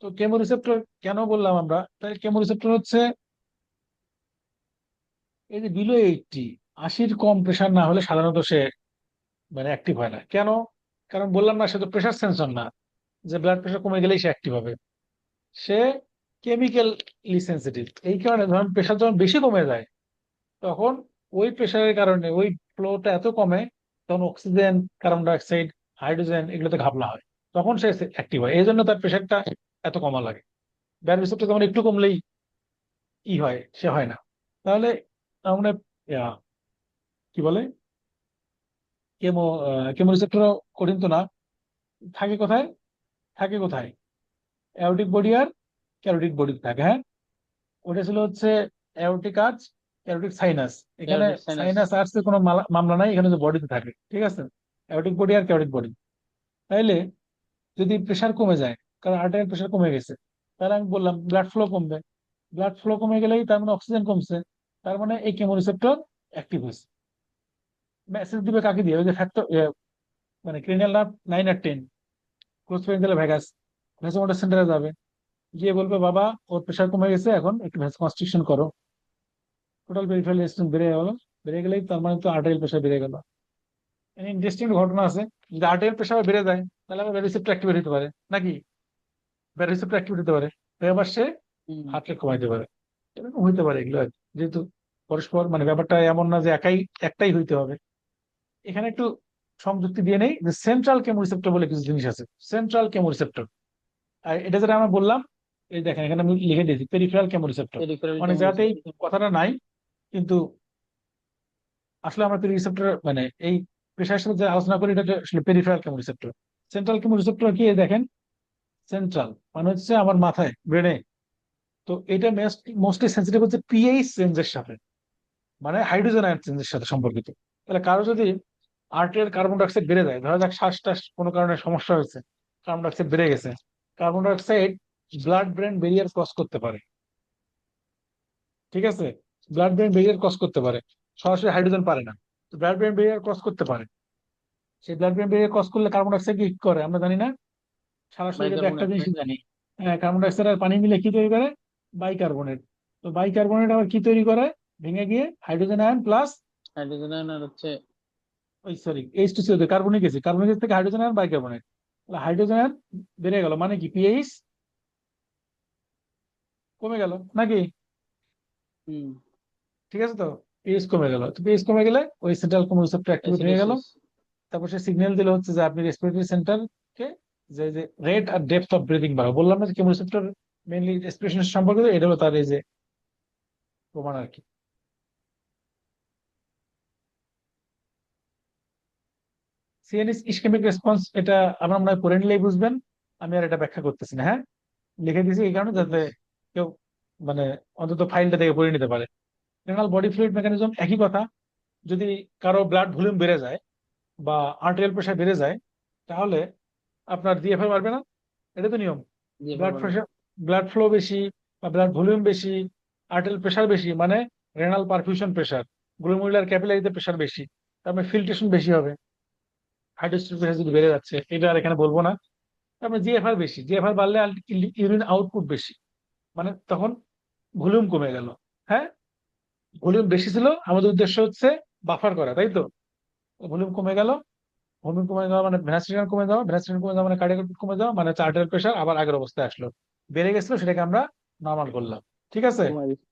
তো কেমোরিসেপ্টর কেন বললাম আমরা, তাই কেমোরিসেপ্টর হচ্ছে এই যে বিলো 80, 80-র কম প্রেশার না হলে সাধারণত সে মানে অ্যাক্টিভ হয় না। কেন? কারণ বললাম না, সে তো প্রেশার সেন্সর না যে ব্লাড প্রেশার কমে গেলেই সে অ্যাক্টিভ হবে। সে কেমিক্যালি সেন্সিটিভ। এই কারণে ধরুন প্রেশার যখন বেশি কমে যায়, তখন ওই প্রেশারের কারণে ওই ফ্লোটা এত কমে, তখন অক্সিজেন, কার্বন ডাইঅক্সাইড, হাইড্রোজেন এগুলোতে ঘাপলা হয়, তখন সে অ্যাক্টিভ হয়। এই জন্য তার প্রেশারটা এত কমা লাগে। ব্যাড রিসেপ্টর যেমন একটু কমলেই হয়, সে হয় না। তাহলে আমরা কি বলে, কেমো রিসেপ্টর কঠিন তো না। থাকে কোথায়? থাকে কোথায়? অ্যাওরিটিক বডি আর ক্যারোটিড বডি থাকে, হ্যাঁ। ওটা ছিল হচ্ছে অ্যাওরিটিক আর্চ, ক্যারোটিক সাইনাস। এখানে এয়ারটিক সাইনাস। সাইনাস আর্চের কোনো মামলা নাই, এখানে যে বডিতে থাকে, ঠিক আছে। অ্যাওরিটিক বডি আর ক্যারোটিক বডি। তাইলে যদি প্রেশার কমে যায়, কারণ আর্টারিয়াল প্রেশার কমে গেছে, তাহলে আমি বললাম ব্লাড ফ্লো কমবে। ব্লাড ফ্লো কমে গেলেই তার মানে অক্সিজেন কমছে, তার মানে এই কেমোরিসেপ্টর অ্যাক্টিভ হয়েছে। মেসেজ দিবে কাকে দিয়ে? ওই যে ফ্যাক্টর, মানে ক্রেনিয়াল নার্ভ 9 আর 10, ক্লোজ পেরিফেরাল ভ্যাগাস, ভ্যাসোমোটর সেন্টারে যাবে, গিয়ে বলবে বাবা ওর প্রেশার কমে গেছে, এখন একটু ভ্যাস কনস্ট্রিকশন করো। টোটাল পেরিফেরাল রেজিস্ট্যান্স বেড়ে গেল, বেড়ে গেলেই তার মানে তো আর্টারিয়াল প্রেশার বেড়ে গেল। ইন্টারেস্টিং ঘটনা আছে, যদি আর্টারিয়াল প্রেশার বেড়ে যায়, তাহলে আবার রিসেপ্টর অ্যাক্টিভেট হতে পারে নাকি? রিসেপ্টর অ্যাক্টিভেট হতে পারে, তো আবার সে হুম। হার্ট রেট কমাইতে পারে। এরকম হইতে পারে এগুলো আর কি। যেহেতু পরস্পর মানে ব্যাপারটা এমন না যে একটাই হইতে হবে। এখানে একটু সংযুক্তি দিয়ে নেই যে সেন্ট্রাল কেমোরিসেপ্টর বলে কিছু জিনিস আছে। সেন্ট্রাল কেমোরিসেপ্টর, আর এটা যেটা আমরা বললাম, এই দেখেন এখানে আমি লিখে দিয়েছি পেরিফেরাল কেমোরিসেপ্টর। পেরিফেরাল অনেক জায়গাতেই কেমোরিসেপ্টর। কথাটা নাই, কিন্তু আসলে আমরা রিসেপ্টর মানে এই পেশার সাথে যে আলোচনা করি, এটা আসলে পেরিফেরাল কেমোরিসেপ্টর। সেন্ট্রাল কেমোরিসেপ্টর কি? এই দেখেন, সেন্ট্রাল মানে হচ্ছে আমার মাথায়, ব্রেনে। তো এটা মোস্টলি সেন্সিটিভ হচ্ছে পিএইচ চেঞ্জের সাথে, মানে হাইড্রোজেন আয়ন চেঞ্জের সাথে সম্পর্কিত। তাহলে কারো যদি আর্টের কার্বন ডাইঅক্সাইড বেড়ে যায়, ধরা যাক শ্বাস টাস কোনো কারণে সমস্যা হয়েছে, কার্বন ডাইঅক্সাইড বেড়ে গেছে, carbon dioxide blood brain barrier cross করতে পারে, ঠিক আছে। ব্লাড ব্রেন ব্যারিয়ার ক্রস করতে পারে, সরাসরি হাইড্রোজেন পারে না, তো ব্লাড ব্রেন ব্যারিয়ার ক্রস করতে পারে। সেই ব্লাড ব্রেন ব্যারিয়ার ক্রস করলে কার্বন ডাইঅক্সাইড কি করে আমরা জানি না, সারা শরীরে তো একটা বাইকার্বনেট। জিনিসই জানি, হ্যাঁ, কার্বন ডাইঅক্সাইড আর পানি মিলে কি তৈরি করে? বাইকার্বনেট। তো বাইকার্বনেট আবার কি তৈরি করে? ভেঙে গিয়ে hydrogen ion plus, hydrogen ion আর হচ্ছে। ওই sorry H2CO, carbonic acid, carbonic acid থেকে hydrogen ion bicarbonate. Hydrogen ion বেড়ে গেল মানে কি পিএইচ কমে গেল নাকি? হুম। ঠিক আছে, তো পিএইচ কমে গেল, তো পিএইচ কমে গেলে ওই সেন্ট্রাল কেমোরিসেপ্টর অ্যাক্টিভেট হয়ে গেল। অ্যাসিডোসিস। তারপর সে সিগন্যাল দিল হচ্ছে যে আপনি রেসপিরেটরি সেন্টারকে, যে রেট আর ডেপথ অফ ব্রিদিং বাড়াও। বললাম না যে কেমোরিসেপ্টর মেইনলি রেসপিরেশন সম্পর্কিত, এটা হলো তার এই যে প্রমাণ আর কি। সিএনএস ইসকেমিক রেসপন্স, এটা আমরা মনে হয় পড়ে নিলেই বুঝবেন, আমি আর এটা ব্যাখ্যা করতেছি না, হ্যাঁ। লিখে দিয়েছি এই কারণে ঠিক যাতে আছে। কেউ মানে অন্তত ফাইলটা থেকে পড়ে নিতে পারে। রেনাল বডি ফ্লুইড মেকানিজম একই কথা। যদি কারো ব্লাড ভলিউম বেড়ে যায় বা আর্টেরিয়াল প্রেশার বেড়ে যায়, তাহলে আপনার ডিএফআর বাড়বে না, এটা তো নিয়ম। জিএফআর ব্লাড বাড়বে। প্রেশার, ব্লাড ফ্লো বেশি বা ব্লাড ভলিউম বেশি, আর্টেরিয়াল প্রেশার বেশি, মানে রেনাল পারফিউশন প্রেশার, গ্লোমেরুলার ক্যাপিলারিতে প্রেশার বেশি, তার মানে ফিল্ট্রেশন বেশি হবে। হাইড্রোস্ট্যাটিক প্রেশার যদি বেড়ে যাচ্ছে, এটা আর এখানে বলবো না। তারপরে জিএফআর বেশি, জিএফআর বাড়লে ইউরিন আউটপুট বেশি, মানে তখন ভলিউম কমে গেল, হ্যাঁ। ভলিউম বেশি ছিল, আমাদের উদ্দেশ্য হচ্ছে বাফার করা, তাই তো। ভলিউম কমে গেল, ভলিউম কমে যাওয়া মানে ভেনাসিলেশন কমে যাওয়া, ভেনাসিলেশন কমে যাওয়া মানে কার্ডিয়াক আউটপুট কমে যাওয়া, মানে আর্টেরিয়াল প্রেশার আবার আগের অবস্থায় আসলো। বেড়ে গেছিল, সেটাকে আমরা নর্মাল করলাম, ঠিক আছে। কমাই দিচ্ছে।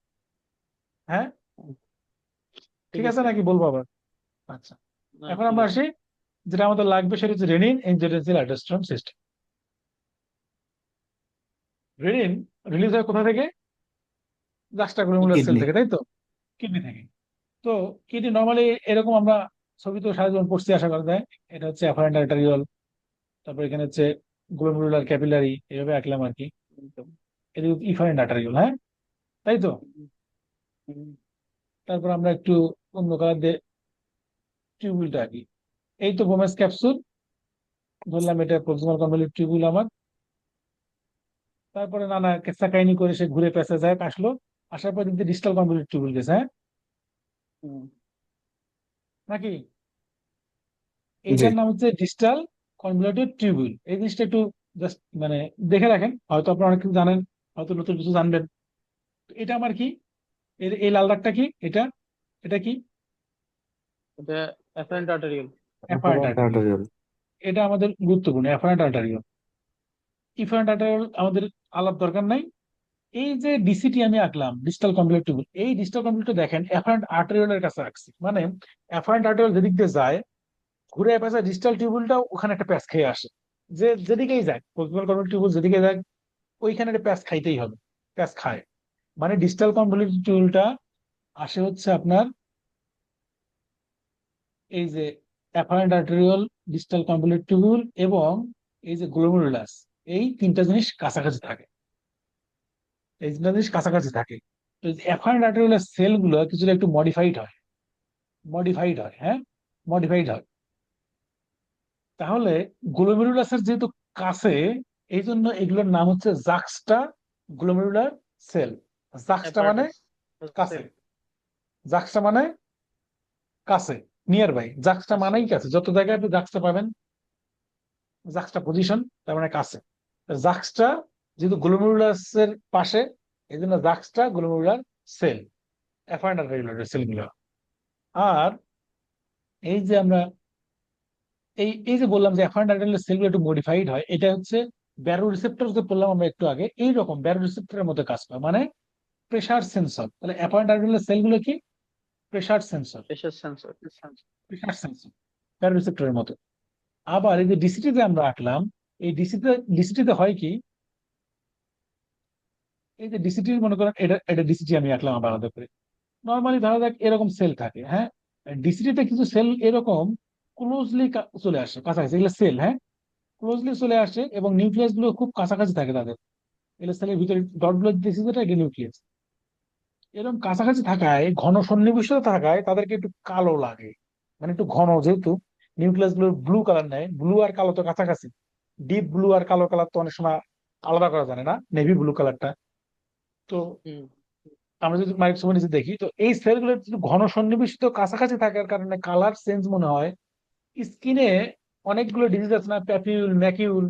হ্যাঁ, ঠিক ঠিক আছে আছে। নাকি বলবো আবার? আচ্ছা, না, এখন ঠিক আমরা আছে। আসি, যেটা আমাদের লাগবে সেটা হচ্ছে renin angiotensin aldosterone system. Renin release হয় কোথা থেকে? জাস্টাগ্লোমেরুলার সেল কিডনি। থেকে, তাই তো, কিডনি থেকে। তো কিডনি নর্মালি এরকম আমরা ছবি তো সারা জীবন পড়ছি আশা করা যায়। এটা হচ্ছে অ্যাফারেন্ট আর্টারিওল, তারপর এখানে হচ্ছে গ্লোমেরুলার ক্যাপিলারি, এভাবে আঁকলাম আর কি। এটা ইফারেন্ট আর্টারিওল, হ্যাঁ তাই তো। তারপর আমরা একটু অন্য কালার দিয়ে টিউবুলটা আঁকি। এই তো বোমেস ক্যাপসুল, ধরলাম এটা প্রক্সিমাল কনভলিউট টিউবুল আমার। তারপরে নানা কেসা কাহিনী করে সে ঘুরে পেঁচে যায়, আসলো, আসার পর কিন্তু ডিজিটাল কনভলিউট টিউবুল গেছে, হ্যাঁ নাকি। জি। এইটার নাম হচ্ছে ডিজিটাল কনভলিউটেড টিউবুল। এই জিনিসটা একটু জাস্ট মানে দেখে রাখেন, হয়তো আপনারা অনেক কিছু জানেন, হয়তো নতুন কিছু জানবেন। এটা আমার কি, এই লাল দাগটা কি, এটা এটা কি? এটা afferent arterial. Afferent arteriole. Tutorial. এটা আমাদের গুরুত্বপূর্ণ, অ্যাফারেন্ট আর্টারিওল। ইফারেন্ট আর্টারিওল আমাদের আলাপ দরকার নাই। এই যে ডিসিটি আমি আঁকলাম, ডিজিটাল কনভলিউট টিউবুল, এই ডিজিটাল কনভলিউটটা দেখেন অ্যাফারেন্ট আর্টারিওলের কাছে আঁকছি, মানে অ্যাফারেন্ট আর্টারিওল যেদিক দিয়ে যায়, ঘুরে পেঁচা ডিজিটাল টিউবুলটাও ওখানে একটা প্যাচ খেয়ে আসে। যে যেদিকেই যায় প্রক্সিমাল কনভলিউট টিউবুল যেদিকে যায়, ওইখানে একটা প্যাচ খাইতেই হবে, প্যাচ খায়। মানে ডিজিটাল কনভলিউট টিউবুলটা আসে হচ্ছে আপনার এই যে অ্যাফারেন্ট আর্টেরিওল, ডিজিটাল কনভলিউট টিউবুল এবং এই যে গ্লোমেরুলাস, এই তিনটা জিনিস কাছাকাছি থাকে। এই তিনটা জিনিস কাছাকাছি থাকে। তো অ্যাফারেন্ট আর্টেরিওলের সেল গুলো কিছুটা একটু মডিফাইড হয়, মডিফাইড হয়, হ্যাঁ মডিফাইড হয়। তাহলে গ্লোমেরুলাসের যেহেতু কাছে, এই জন্য এগুলোর নাম হচ্ছে জাক্সটা গ্লোমেরুলার সেল। জাক্সটা মানে অ্যাপারেটাস কাছে, জাক্সটা মানে কাছে, নিয়ার বাই। জাক্সটা মানেই কাছে, যত জায়গায় আপনি জাক্সটা পাবেন, জাক্সটা পজিশন তার মানে কাছে। জাক্সটা যেহেতু গ্লোমেরুলাসের পাশে, এই জন্য জাক্সটা গ্লোমেরুলার সেল, অ্যাফারেন্ট আর্টারিওলের সেল গুলো। আর এই যে আমরা এই যে বললাম যে অ্যাফারেন্ট আর্টারিওলের সেলগুলো একটু মডিফাইড হয়, এটা হচ্ছে ব্যারো রিসেপ্টর যে বললাম আমরা একটু আগে, এইরকম ব্যারো রিসেপ্টরের মধ্যে কাজ করে, মানে প্রেসার সেন্সর। তাহলে অ্যাফারেন্ট আর্টারিওলের সেলগুলো কি? Pressure sensor, pressure sensor. Pressure sensor, ব্যারো রিসেপ্টরের মতো। আবার এই যে ডিসিটি যে আমরা আঁকলাম, এই ডিসিটিতে হয় কি, এই যে ডিসিটি মনে করেন, এটা এটা ডিসিটি আমি আঁকলাম আবার আলাদা করে। নর্মালি ধরা যাক এরকম সেল থাকে, হ্যাঁ। ডিসিটিতে কিছু সেল এরকম ক্লোজলি চলে আসে কাছাকাছি, এগুলো সেল, হ্যাঁ ক্লোজলি চলে আসে এবং নিউক্লিয়াস গুলো খুব কাছাকাছি থাকে তাদের। এগুলো সেলের ভিতরে ডট গুলো দিতেছি যেটা, এটা নিউক্লিয়াস। এরকম কাছাকাছি থাকায়, ঘন সন্নিবেশিত থাকায় তাদেরকে একটু কালো লাগে, মানে একটু ঘন, যেহেতু নিউক্লিয়াস গুলো ব্লু কালার নেয়, ব্লু আর কালো তো কাছাকাছি। ডিপ ব্লু আর কালো কালার তো অনেক সময় আলাদা করা যায় না, নেভি ব্লু কালারটা। তো হুম। আমরা যদি মাইক্রোস্কোপের নিচে দেখি, তো এই সেলগুলো একটু ঘন সন্নিবেশিত কাছাকাছি থাকার কারণে কালার চেঞ্জ মনে হয়। স্কিনে অনেকগুলো ডিজিজ আছে না, প্যাপিউল, ম্যাকিউল।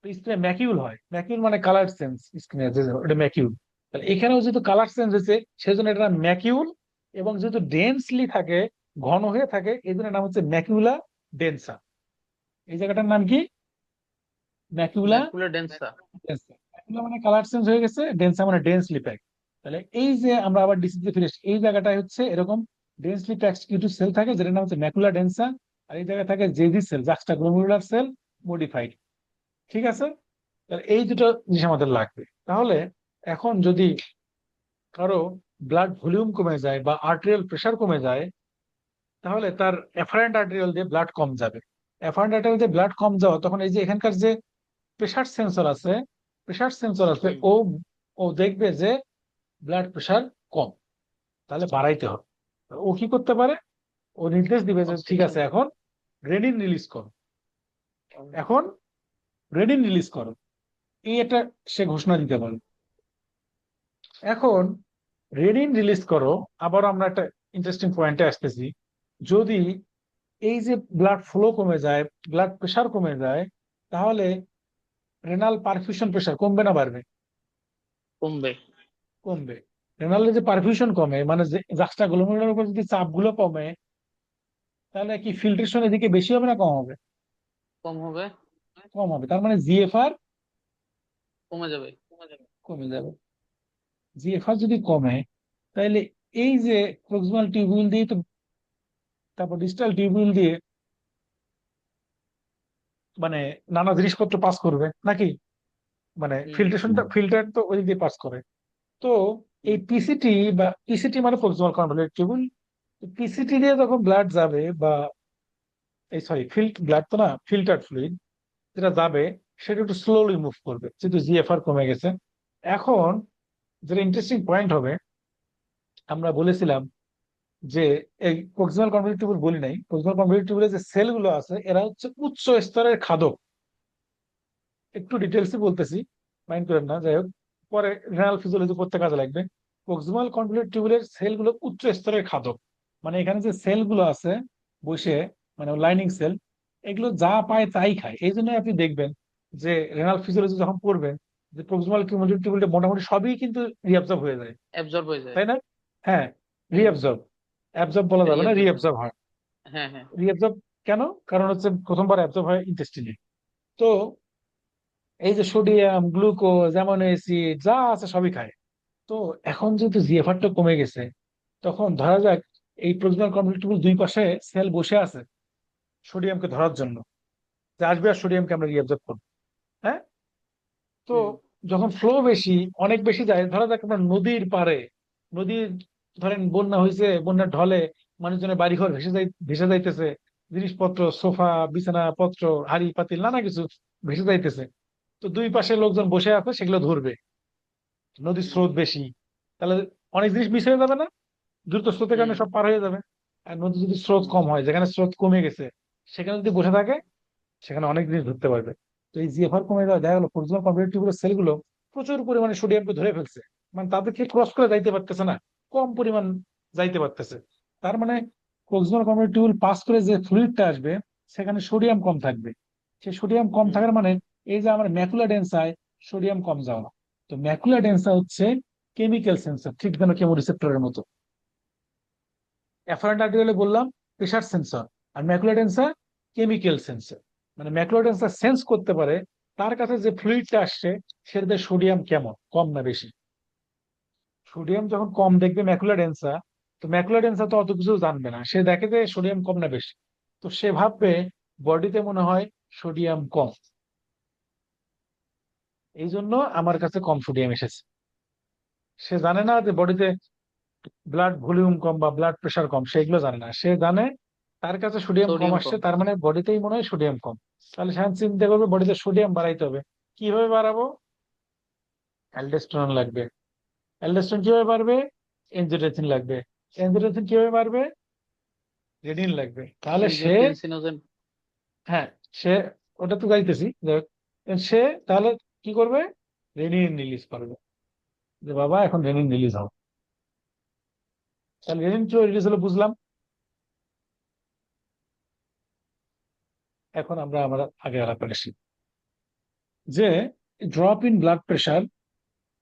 স্কিনে ম্যাকিউল হয়, ম্যাকিউল মানে কালার চেঞ্জ, স্কিনে ওটা ম্যাকিউল। তাহলে এখানেও যেহেতু কালার চেঞ্জ হয়েছে, সেজন্য এটা ম্যাকিউল। এবং যেহেতু ডেন্সলি থাকে, ঘন হয়ে থাকে, এই জন্য নাম হচ্ছে ম্যাকিউলা ডেন্সা। এই জায়গাটার নাম কি? ম্যাকিউলা ম্যাকুলা ডেন্সা। ডেন্সা। ম্যাকিউলা মানে কালার চেঞ্জ হয়ে গেছে, ডেন্সা মানে ডেন্সলি প্যাক। তাহলে এই যে আমরা আবার ডিসিতে ফিরে এসেছি, এই জায়গাটায় হচ্ছে এরকম ডেন্সলি প্যাকড কিছু সেল থাকে, যেটার নাম হচ্ছে ম্যাকুলা ডেন্সা। আর এই জায়গায় থাকে JG cell, juxtaglomerular cell modified. ঠিক আছে। তাহলে এই দুটো জিনিস আমাদের লাগবে। তাহলে এখন যদি কারো ব্লাড ভলিউম কমে যায় বা আর্টেরিয়াল প্রেসার কমে যায়, তাহলে তার এফারেন্ট আর্টেরিয়াল দিয়ে ব্লাড কম যাবে। এফারেন্ট আর্টেরিয়াল দিয়ে ব্লাড কম যাওয়া, তখন এই যে এখানকার যে প্রেসার সেন্সর আছে, প্রেসার সেন্সর আছে, হুম। ও ও দেখবে যে ব্লাড প্রেসার কম, তাহলে বাড়াইতে হবে। ও কি করতে পারে? ও নির্দেশ দিবে যে ঠিক অক্সিজেন। আছে, এখন রেনিন রিলিজ করো, এখন রেনিন রিলিজ করো, এই একটা সে ঘোষণা দিতে পারে। এখন রেনিন রিলিজ করো, আবার আমরা একটা ইন্টারেস্টিং পয়েন্টে আসতেছি। যদি এই যে ব্লাড ফ্লো কমে যায়, ব্লাড প্রেশার কমে যায়, তাহলে রেনাল পারফিউশন প্রেশার কমবে না বাড়বে? কমবে। কমবে। রেনালের যে পারফিউশন কমে, মানে যে জাস্টা গ্লোমেরুলার উপর যদি চাপ গুলো কমে, তাহলে কি ফিল্ট্রেশন এদিকে বেশি হবে না কম হবে? কম হবে। কম হবে। তার মানে জিএফআর কমে যাবে। কমে যাবে। জিএফআর যদি কমে, তাহলে এই যে প্রক্সিমাল টিউবুল দিয়ে তো, তারপর ডিস্টাল টিউবুল দিয়ে মানে নানা জিনিসপত্র পাস করবে নাকি, মানে হুম। ফিল্টার তো ওই দিক দিয়ে পাস করে। তো এই পিসিটি বা পিসিটি মানে প্রক্সিমাল কনভলিউটেড টিউবুল, পিসিটি দিয়ে যখন ব্লাড যাবে বা এই সরি ব্লাড তো না, ফিল্টার্ড ফ্লুইড যেটা যাবে সেটা একটু স্লোলি মুভ করবে যেহেতু জিএফআর কমে গেছে। এখন যেটা ইন্টারেস্টিং পয়েন্ট হবে, আমরা বলেছিলাম যে এই প্রক্সিমাল কনভলিউটিভ টিউবুল বলি নাই, প্রক্সিমাল কনভলিউটিভ টিউবুলের যে সেলগুলো আছে এরা হচ্ছে উচ্চ স্তরের খাদক। একটু ডিটেলসে বলতেছি, মাইন্ড করেন না, যাই হোক পরে রেনাল ফিজিওলজি পড়তে কাজে লাগবে। প্রক্সিমাল কনভলিউটিভ টিউবুলের সেলগুলো উচ্চ স্তরের খাদক, মানে এখানে যে সেলগুলো আছে বসে, মানে লাইনিং সেল, এগুলো যা পায় তাই খায়। এই জন্য আপনি দেখবেন যে রেনাল ফিজিওলজি যখন পড়বেন, যে প্রক্সিমাল কনভলিউটিভ টিউবুলটা মোটামুটি সবই কিন্তু রিঅ্যাবজর্ব হয়ে যায়, অ্যাবজর্ব হয়ে যায়। তাই না? হ্যাঁ, হুম। রিঅ্যাবজর্ব, অ্যাবজর্ব বলা যাবে না, রিঅ্যাবজর্ব। রিঅ্যাবজর্ব হয়। হ্যাঁ, হ্যাঁ। রিঅ্যাবজর্ব কেন? কারণ হচ্ছে প্রথমবার অ্যাবজর্ব হয় ইন্টেস্টিনে। তো এই যে সোডিয়াম, গ্লুকোজ, অ্যামাইনো অ্যাসিড যা আছে সবই খায়। তো এখন যেহেতু জিএফআরটা কমে গেছে, তখন ধরা যাক এই প্রক্সিমাল কনভলিউটিভ দুই পাশে সেল বসে আছে সোডিয়ামকে ধরার জন্য, যে আসবে আর সোডিয়ামকে আমরা রিঅ্যাবজর্ব করবো। হ্যাঁ, তো হুম। যখন ফ্লো বেশি, অনেক বেশি যায়, ধরা যাক আমরা নদীর পাড়ে, নদীর, ধরেন বন্যা হয়েছে, বন্যার ঢলে মানুষজনের বাড়িঘর ভেসে যাইতেছে, জিনিসপত্র, সোফা, বিছানা পত্র, হাড়ি পাতিল নানা কিছু ভেসে যাইতেছে। তো দুই পাশে লোকজন বসে আছে, সেগুলো ধরবে, নদীর হুম। স্রোত বেশি, তাহলে অনেক জিনিস মিস হয়ে যাবে না? দ্রুত স্রোতের হুম। কারণে সব পার হয়ে যাবে। আর নদী যদি স্রোত কম হয়, যেখানে স্রোত কমে গেছে, সেখানে যদি বসে থাকে, সেখানে অনেক জিনিস ধরতে পারবে। তো এই জিএফআর কমে যাওয়া দেখা গেলো প্রক্সিমাল কম্পিটিটিভ সেলগুলো প্রচুর পরিমাণে সোডিয়ামকে ধরে ফেলছে, মানে তাদেরকে ক্রস করে যাইতে পারতেছে না, কম পরিমাণ যাইতে পারতেছে। তার মানে প্রক্সিমাল কম্পিটিটিভ পাস করে যে ফ্লুইডটা আসবে, সেখানে সোডিয়াম কম থাকবে। সেই সোডিয়াম কম হুম। থাকার মানে এই যে আমার ম্যাকুলা ডেন্সায় সোডিয়াম কম যাওয়া। তো ম্যাকুলা ডেন্সা হচ্ছে কেমিক্যাল সেন্সর, ঠিক যেন কেমোরিসেপ্টরের মতো। অ্যাফারেন্ট আর্টিকেলে বললাম প্রেসার সেন্সর, আর ম্যাকুলা ডেন্সা কেমিক্যাল সেন্সর। মানে ম্যাকুলা ডেন্সা সেন্স করতে পারে তার কাছে যে ফ্লুইডটা আসছে সেটাতে সোডিয়াম কেমন, কম না বেশি। সোডিয়াম যখন কম দেখবে ম্যাকুলা ডেন্সা, তো ম্যাকুলা ডেন্সা তো অত কিছু জানবে না, সে দেখে যে সোডিয়াম কম না বেশি, তো সে ভাববে বডিতে মনে হয় সোডিয়াম কম, এই জন্য আমার কাছে কম সোডিয়াম এসেছে। সে জানে না যে বডিতে ব্লাড ভলিউম কম বা ব্লাড প্রেশার কম, সেগুলো জানে না। সে জানে তার কাছে সোডিয়াম কম সোডিয়াম আসছে, কম। তার মানে বডিতেই মনে হয় সোডিয়াম কম। তাহলে সে চিন্তা করবে বডিতে সোডিয়াম বাড়াইতে হবে। কিভাবে বাড়াবো? অ্যালডোস্টেরন লাগবে। অ্যালডোস্টেরন কিভাবে বাড়বে? এনজিওটেনসিন লাগবে। এনজিওটেনসিন কিভাবে বাড়বে? রেনিন লাগবে। তাহলে সে, এনজিওটেনসিনোজেন। হ্যাঁ, সে, ওটা তো যাইতেছি, যাই হোক। সে তাহলে কি করবে? রেনিন রিলিজ করবে, যে বাবা এখন রেনিন রিলিজ হবে। তাহলে রেনিন কিভাবে রিলিজ হলো বুঝলাম। এখন আমরা আমরা আগে আলাপ আসি, যে ড্রপ ইন ব্লাড প্রেশার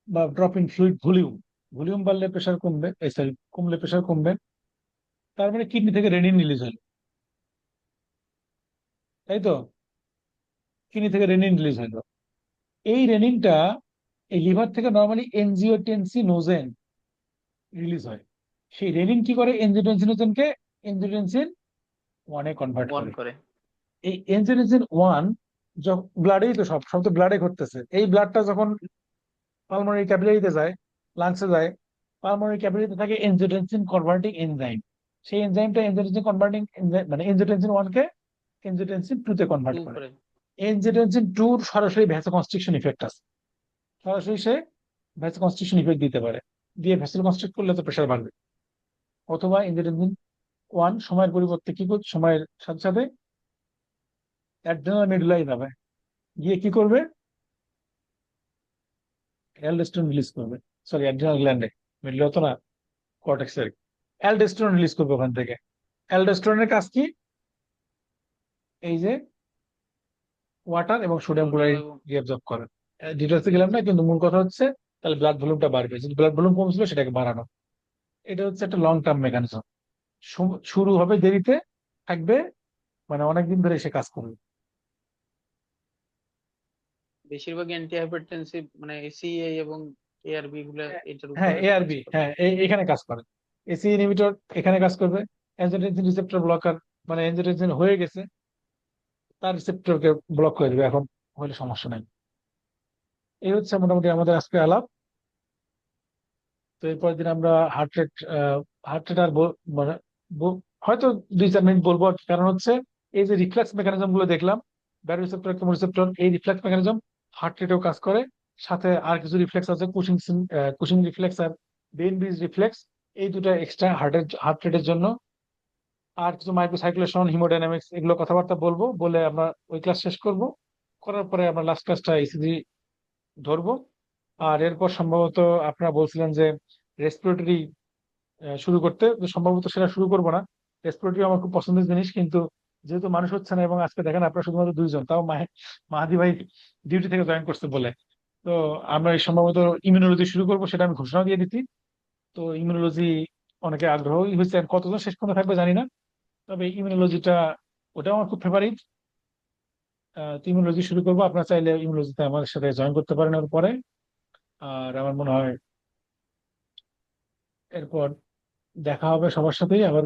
বা drop in fluid volume, volume বাড়লে প্রেশার কমবে, এই সরি কমলে প্রেশার কমবে, তার মানে কিডনি থেকে রেনিন রিলিজ হলো, তাই তো? কিডনি থেকে রেনিন রিলিজ হলো। এই রেনিনটা এই লিভার থেকে নর্মালি এনজিওটেনসিনোজেন রিলিজ হয়। সেই রেনিন কি করে? এনজিওটেনসিনোজেনকে এনজিওটেনসিন ওয়ানে কনভার্ট ওয়ান করে। করে। এই এনজিওটেনসিন ওয়ান ব্লাডেই তো সব সব তো ব্লাডে ঘটতেছে। এই ব্লাডটা যখন পালমোনারি ক্যাপিলারিতে যায়, লাংসে যায়, পালমোনারি ক্যাপিলারিতে থাকে এনজিওটেনসিন কনভার্টিং এনজাইম। সেই এনজাইমটা এনজিওটেনসিন কনভার্টিং মানে এনজিওটেনসিন ওয়ান কে এনজিওটেনসিন টু তে টু কনভার্ট করে। করে। এনজিওটেনসিন টুর সরাসরি ভ্যাসোকনস্ট্রিকশন ইফেক্ট আছে, সরাসরি সে ভ্যাসোকনস্ট্রিকশন ইফেক্ট দিতে পারে, দিয়ে ভ্যাসেল কনস্ট্রিক্ট করলে তো প্রেশার বাড়বে। অথবা এনজিওটেনসিন ওয়ান সময়ের পরিবর্তে কি করছে, সময়ের সাথে সাথে অ্যাড্রেনাল মেডুলাই যাবে, গিয়ে কি করবে? অ্যালডোস্টেরন রিলিজ করবে। সরি, অ্যাড্রেনাল গ্ল্যান্ডে, মেডুলা তো না, কর্টেক্সে। অ্যালডোস্টেরন রিলিজ করবে ওখান থেকে। অ্যালডোস্টেরনের কাজ কি? এই যে ওয়াটার এবং সোডিয়াম সোডিয়াম ক্লোরাইড এবং রিঅ্যাবজর্ব করে। ডিটেলসে গেলাম না, রিঅ্যাবজর্ব। কিন্তু মূল কথা হচ্ছে তাহলে ব্লাড ভলিউমটা বাড়বে, যদি ব্লাড ভলিউম কমছিল সেটাকে বাড়ানো। এটা হচ্ছে একটা লং টার্ম মেকানিজম। শুরু হবে দেরিতে, থাকবে, মানে অনেকদিন ধরে এসে কাজ করবে। বেশিরভাগ অ্যান্টি হাইপারটেনসিভ মানে এসিএ এবং এআরবি গুলা এটার হ্যাঁ, উপরে কাজ এআরবি, করে। হ্যাঁ এখানে কাজ করে। এসি ইনহিবিটর এখানে কাজ করবে। অ্যানজিওটেনসিন রিসেপ্টর ব্লকার, মানে অ্যানজিওটেনসিন হয়ে গেছে, তার রিসেপ্টরকে ব্লক করে দেবে, এখন হলে সমস্যা নাই। এই হচ্ছে মোটামুটি আমাদের আজকে আলাপ। তো এরপর দিন আমরা হার্ট রেট, হার্ট রেট আর মানে হয়তো 2-4 মিনিট বলবো আর কি। কারণ হচ্ছে এই যে রিফ্লেক্স মেকানিজম গুলো দেখলাম, ব্যারোরিসেপ্টর কেমোরিসেপ্টর, এই রিফ্লেক্স মেকানিজম হার্ট রেটেও কাজ করে। সাথে আর কিছু রিফ্লেক্স আছে, কুশিং রিফ্লেক্স আর বেইন ব্রিজ রিফ্লেক্স, এই দুটো এক্সট্রা হার্ট রেটের জন্য। আর কিছু মাইক্রোসাইক্লেশন, হিমোডাইনামিক্স, এগুলো কথাবার্তা বলবো, বলে আমরা ওই ক্লাস শেষ করব। করার পরে আমরা লাস্ট ক্লাসটা ইসিজি ধরবো। আর এরপর সম্ভবত আপনারা বলছিলেন যে রেসপিরেটরি শুরু করতে, তো সম্ভবত সেটা শুরু করবো না। রেসপিরেটরি আমার খুব পছন্দের জিনিস, কিন্তু যেহেতু মানুষ হচ্ছে না, এবং আজকে দেখেন আপনারা শুধুমাত্র 2 জন, তাও মাহাদি ভাই ডিউটি থেকে জয়েন করতে বলে, তো আমরা এই সম্ভবত ইমিউনোলজি শুরু করবো, সেটা আমি ঘোষণা দিয়ে দিচ্ছি। তো ইমিউনোলজি অনেকে আগ্রহী হয়েছে, আর কতজন শেষ পর্যন্ত থাকবে জানি না, তবে ইমিউনোলজিটা ওটাও আমার খুব ফেভারিট। তো ইমিউনোলজি শুরু করবো, আপনারা চাইলে ইমিউনোলজিতে আমাদের সাথে জয়েন করতে পারেন এর পরে। আর আমার মনে হয় এরপর দেখা হবে সবার সাথেই আবার।